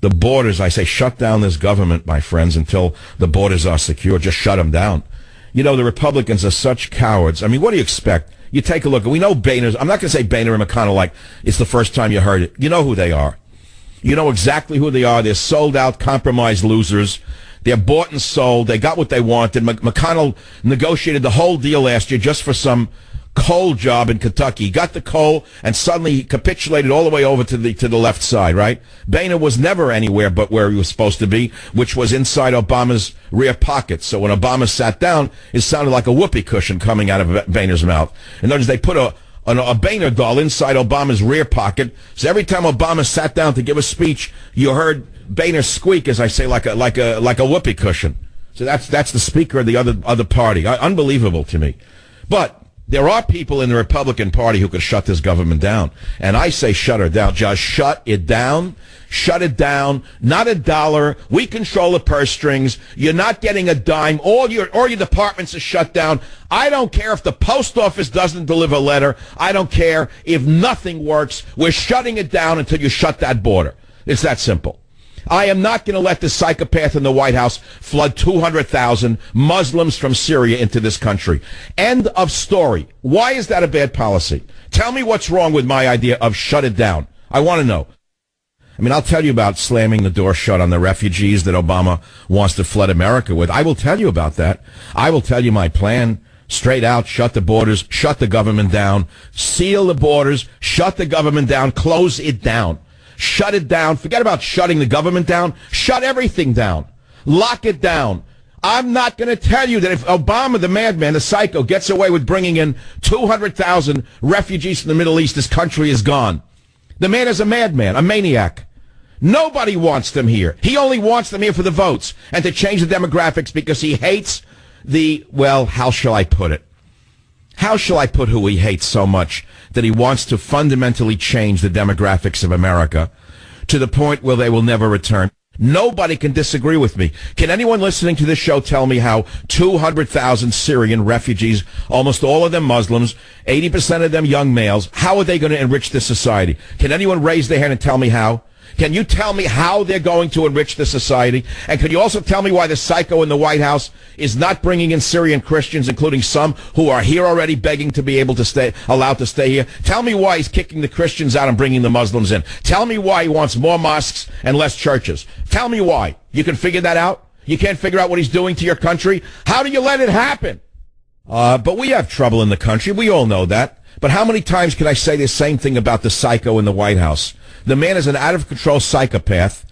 C: The borders, I say, shut down this government, my friends, until the borders are secure. Just shut them down. You know, the Republicans are such cowards. I mean, what do you expect? You take a look. We know Boehner's. I'm not going to say Boehner and McConnell like it's the first time you heard it. You know who they are. You know exactly who they are. They're sold-out, compromised losers. They're bought and sold. They got what they wanted. McConnell negotiated the whole deal last year just for some coal job in Kentucky. He got the coal, and suddenly he capitulated all the way over to the left side, right? Boehner was never anywhere but where he was supposed to be, which was inside Obama's rear pocket. So when Obama sat down, it sounded like a whoopee cushion coming out of Boehner's mouth. In other words, they put a Boehner doll inside Obama's rear pocket. So every time Obama sat down to give a speech, you heard Boehner squeak, as I say, like a whoopee cushion. So that's the speaker of the other party. Unbelievable to me. But there are people in the Republican Party who could shut this government down. And I say shut her down. Just shut it down. Shut it down. Not a dollar. We control the purse strings. You're not getting a dime. All your departments are shut down. I don't care if the post office doesn't deliver a letter. I don't care if nothing works. We're shutting it down until you shut that border. It's that simple. I am not going to let this psychopath in the White House flood 200,000 Muslims from Syria into this country. End of story. Why is that a bad policy? Tell me what's wrong with my idea of shut it down. I want to know. I mean, I'll tell you about slamming the door shut on the refugees that Obama wants to flood America with. I will tell you about that. I will tell you my plan. Straight out, shut the borders, shut the government down, seal the borders, shut the government down, close it down. Shut it down. Forget about shutting the government down. Shut everything down. Lock it down. I'm not going to tell you that if Obama, the madman, the psycho, gets away with bringing in 200,000 refugees from the Middle East, this country is gone. The man is a madman, a maniac. Nobody wants them here. He only wants them here for the votes and to change the demographics because he hates how shall I put it? How shall I put who he hates so much that he wants to fundamentally change the demographics of America to the point where they will never return? Nobody can disagree with me. Can anyone listening to this show tell me how 200,000 Syrian refugees, almost all of them Muslims, 80% of them young males, how are they going to enrich this society? Can anyone raise their hand and tell me how? Can you tell me how they're going to enrich the society? And can you also tell me why the psycho in the White House is not bringing in Syrian Christians, including some who are here already begging to be able to stay, allowed to stay here? Tell me why he's kicking the Christians out and bringing the Muslims in. Tell me why he wants more mosques and less churches. Tell me why. You can figure that out? You can't figure out what he's doing to your country? How do you let it happen? But we have trouble in the country. We all know that. But how many times can I say the same thing about the psycho in the White House? The man is an out-of-control psychopath.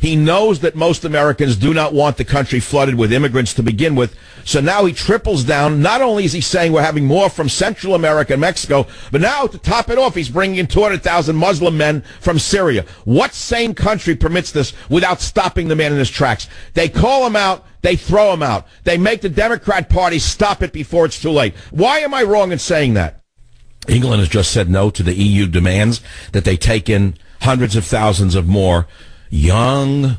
C: He knows that most Americans do not want the country flooded with immigrants to begin with, so now he triples down. Not only is he saying we're having more from Central America and Mexico, but now, to top it off, he's bringing in 200,000 Muslim men from Syria. What sane country permits this without stopping the man in his tracks? They call him out. They throw him out. They make the Democrat Party stop it before it's too late. Why am I wrong in saying that? England has just said no to the EU demands that they take in hundreds of thousands of more young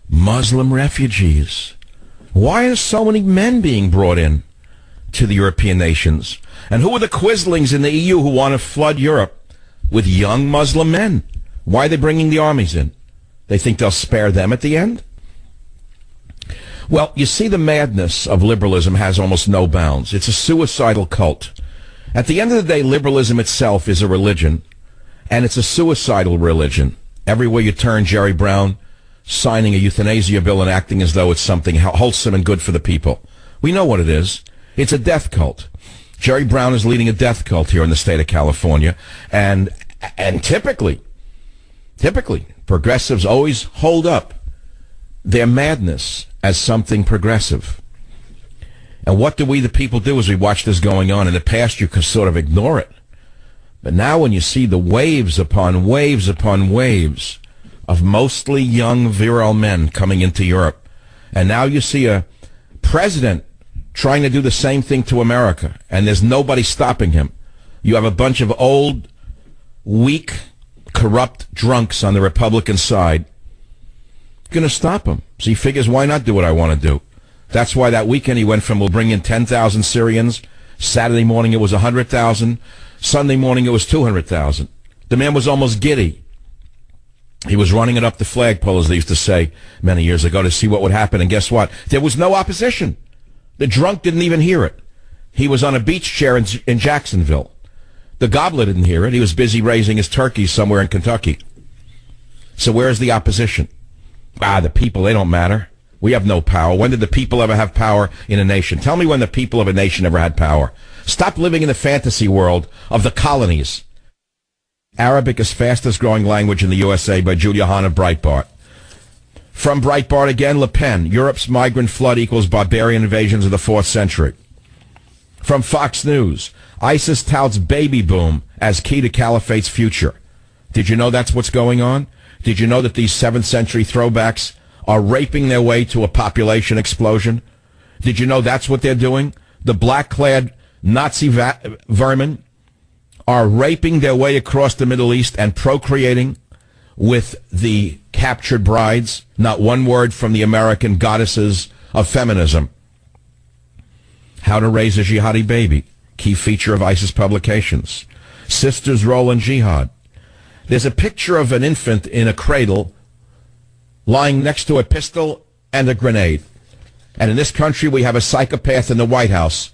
C: Muslim refugees. Why are so many men being brought in to the European nations? And who are the quislings in the EU who want to flood Europe with young Muslim men? Why are they bringing the armies in? They think they'll spare them at the end? Well, you see, the madness of liberalism has almost no bounds. It's a suicidal cult. At the end of the day, liberalism itself is a religion. And it's a suicidal religion. Everywhere you turn, Jerry Brown signing a euthanasia bill and acting as though it's something wholesome and good for the people. We know what it is. It's a death cult. Jerry Brown is leading a death cult here in the state of California. And typically, progressives always hold up their madness as something progressive. And what do we, the people, do as we watch this going on? In the past, you could sort of ignore it. But now when you see the waves upon waves upon waves of mostly young, virile men coming into Europe, and now you see a president trying to do the same thing to America, and there's nobody stopping him. You have a bunch of old, weak, corrupt drunks on the Republican side going to stop him. So he figures, why not do what I want to do? That's why that weekend he went from, we'll bring in 10,000 Syrians. Saturday morning it was 100,000. Sunday morning it was 200,000. The man was almost giddy. He was running it up the flagpole, as they used to say many years ago, to see what would happen. And guess what? There was no opposition. The drunk didn't even hear it. He was on a beach chair in Jacksonville. The gobbler didn't hear it. He was busy raising his turkeys somewhere in Kentucky. So where's the opposition? The people, they don't matter. We have no power. When did the people ever have power in a nation? Tell me when the people of a nation ever had power. Stop living in the fantasy world of the colonies. Arabic is fastest growing language in the USA by Julia Hahn of Breitbart. From Breitbart again, Le Pen, Europe's migrant flood equals barbarian invasions of the 4th century. From Fox News, ISIS touts baby boom as key to caliphate's future. Did you know that's what's going on? Did you know that these 7th century throwbacks are raping their way to a population explosion? Did you know that's what they're doing? The black-clad Nazi vermin are raping their way across the Middle East and procreating with the captured brides. Not one word from the American goddesses of feminism. How to raise a jihadi baby, key feature of ISIS publications. Sisters' role in jihad. There's a picture of an infant in a cradle lying next to a pistol and a grenade. And in this country, we have a psychopath in the White House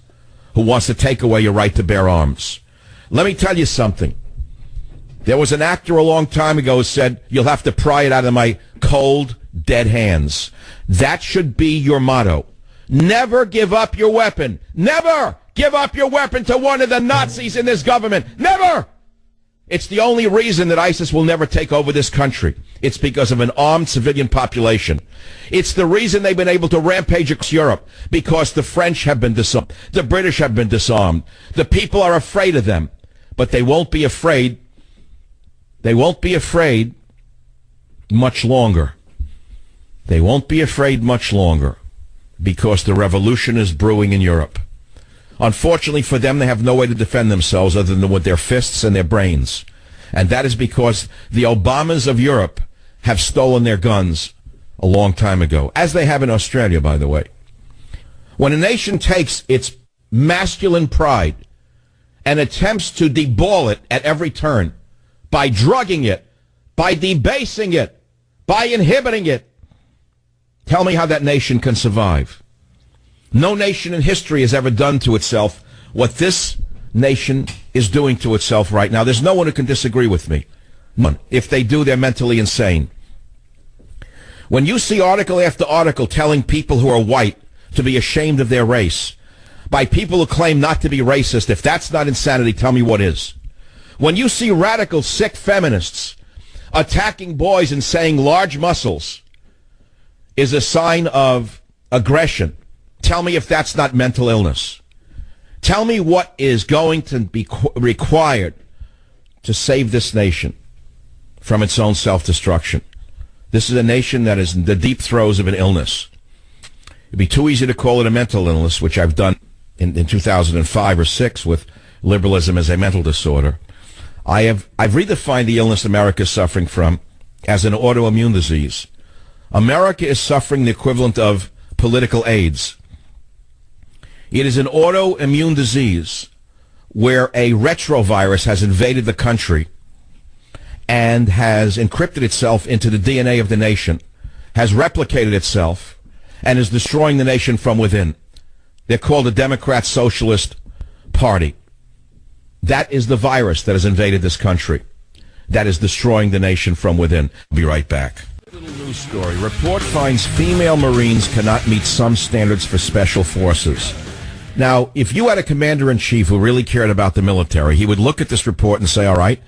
C: who wants to take away your right to bear arms. Let me tell you something. There was an actor a long time ago who said, you'll have to pry it out of my cold, dead hands. That should be your motto. Never give up your weapon. Never give up your weapon to one of the Nazis in this government. Never! It's the only reason that ISIS will never take over this country. It's because of an armed civilian population. It's the reason they've been able to rampage across Europe, because the French have been disarmed. The British have been disarmed. The people are afraid of them. But they won't be afraid. They won't be afraid much longer. They won't be afraid much longer, because the revolution is brewing in Europe. Unfortunately for them, they have no way to defend themselves other than with their fists and their brains. And that is because the Obamas of Europe have stolen their guns a long time ago, as they have in Australia, by the way. When a nation takes its masculine pride and attempts to deball it at every turn by drugging it, by debasing it, by inhibiting it, tell me how that nation can survive. No nation in history has ever done to itself what this nation is doing to itself right now. There's no one who can disagree with me. None. If they do, they're mentally insane. When you see article after article telling people who are white to be ashamed of their race, by people who claim not to be racist, if that's not insanity, tell me what is. When you see radical, sick feminists attacking boys and saying large muscles is a sign of aggression, tell me if that's not mental illness. Tell me what is going to be required to save this nation from its own self-destruction. This is a nation that is in the deep throes of an illness. It'd be too easy to call it a mental illness, which I've done in 2005 or 6 with liberalism as a mental disorder. I've redefined the illness America is suffering from as an autoimmune disease. America is suffering the equivalent of political AIDS. It is an autoimmune disease where a retrovirus has invaded the country and has encrypted itself into the DNA of the nation, has replicated itself, and is destroying the nation from within. They're called the Democrat Socialist Party. That is the virus that has invaded this country, that is destroying the nation from within. I'll be right back. Little news story. Report finds female Marines cannot meet some standards for special forces. Now, if you had a commander-in-chief who really cared about the military, he would look at this report and say, all right,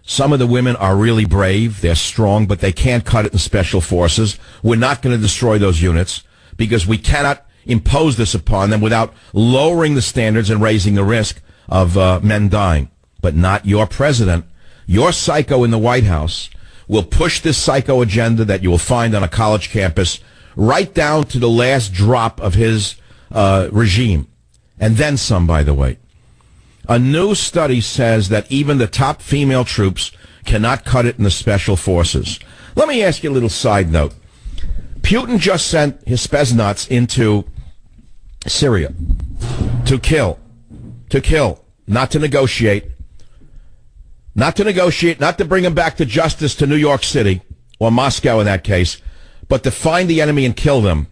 C: some of the women are really brave, they're strong, but they can't cut it in special forces. We're not going to destroy those units because we cannot impose this upon them without lowering the standards and raising the risk of men dying. But not your president. Your psycho in the White House will push this psycho agenda that you will find on a college campus right down to the last drop of his regime. And then some, by the way. A new study says that even the top female troops cannot cut it in the special forces. Let me ask you a little side note. Putin just sent his Spetsnaz into Syria to kill, not to negotiate, not to bring them back to justice to New York City, or Moscow in that case, but to find the enemy and kill them.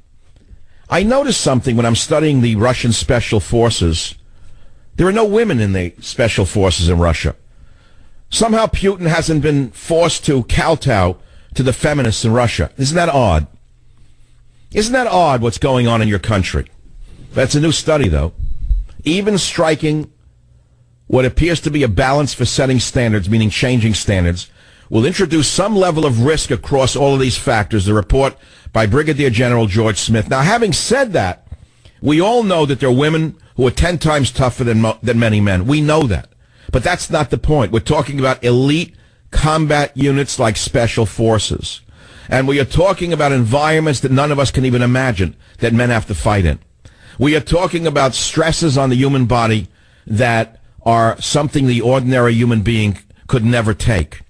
C: I noticed something when I'm studying the Russian special forces. There are no women in the special forces in Russia. Somehow Putin hasn't been forced to kowtow to the feminists in Russia. Isn't that odd? Isn't that odd what's going on in your country? That's a new study, though. Even striking what appears to be a balance for setting standards, meaning changing standards, will introduce some level of risk across all of these factors, the report by Brigadier General George Smith. Now, having said that, we all know that there are women who are 10 times tougher than many men. We know that. But that's not the point. We're talking about elite combat units like special forces. And we are talking about environments that none of us can even imagine that men have to fight in. We are talking about stresses on the human body that are something the ordinary human being could never take.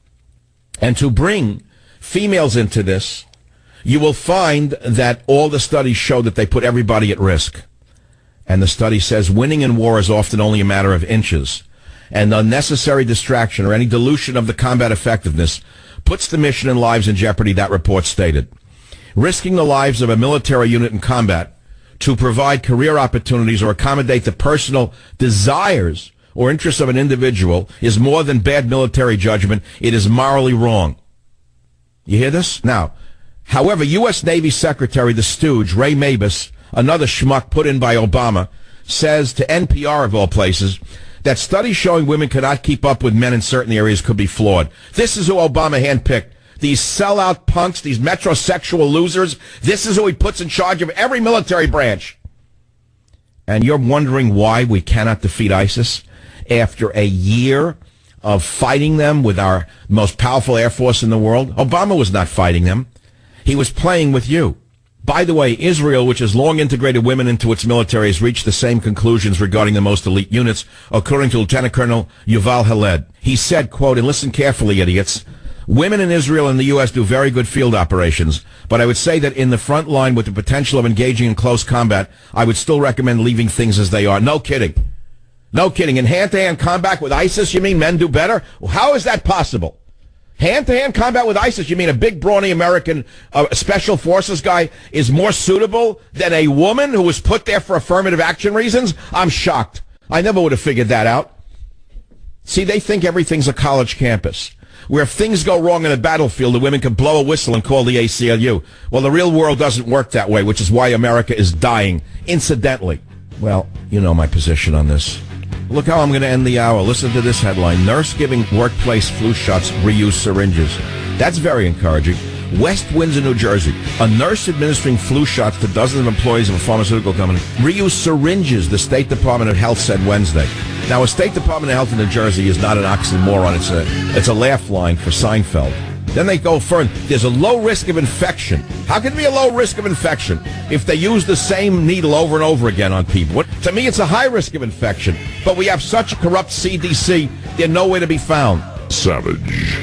C: And to bring females into this, you will find that all the studies show that they put everybody at risk. And the study says winning in war is often only a matter of inches. And unnecessary distraction or any dilution of the combat effectiveness puts the mission and lives in jeopardy, that report stated. Risking the lives of a military unit in combat to provide career opportunities or accommodate the personal desires or interests of an individual is more than bad military judgment. It is morally wrong. You hear this? Now, however, U.S. Navy Secretary, the stooge, Ray Mabus, another schmuck put in by Obama, says to NPR of all places that studies showing women cannot keep up with men in certain areas could be flawed. This is who Obama handpicked. These sellout punks, these metrosexual losers, this is who he puts in charge of every military branch. And you're wondering why we cannot defeat ISIS after a year of fighting them with our most powerful air force in the world? Obama was not fighting them. He was playing with you. By the way, Israel, which has long integrated women into its military, has reached the same conclusions regarding the most elite units, according to Lieutenant Colonel Yuval Haled. He said, quote, and listen carefully, idiots, women in Israel and the U.S. do very good field operations, but I would say that in the front line with the potential of engaging in close combat, I would still recommend leaving things as they are. No kidding. No kidding. In hand-to-hand combat with ISIS, you mean men do better? Well, how is that possible? Hand-to-hand combat with ISIS, you mean a big, brawny American special forces guy is more suitable than a woman who was put there for affirmative action reasons? I'm shocked. I never would have figured that out. See, they think everything's a college campus, where if things go wrong in a battlefield, the women can blow a whistle and call the ACLU. Well, the real world doesn't work that way, which is why America is dying, incidentally. Well, you know my position on this. Look how I'm going to end the hour. Listen to this headline. Nurse giving workplace flu shots, reuse syringes. That's very encouraging. West Windsor, New Jersey. A nurse administering flu shots to dozens of employees of a pharmaceutical company. Reuse syringes, the State Department of Health said Wednesday. Now, a State Department of Health in New Jersey is not an oxymoron. It's a laugh line for Seinfeld. Then they go further. There's a low risk of infection. How can it be a low risk of infection if they use the same needle over and over again on people? To me, it's a high risk of infection. But we have such a corrupt CDC, they're nowhere to be found.
A: Savage.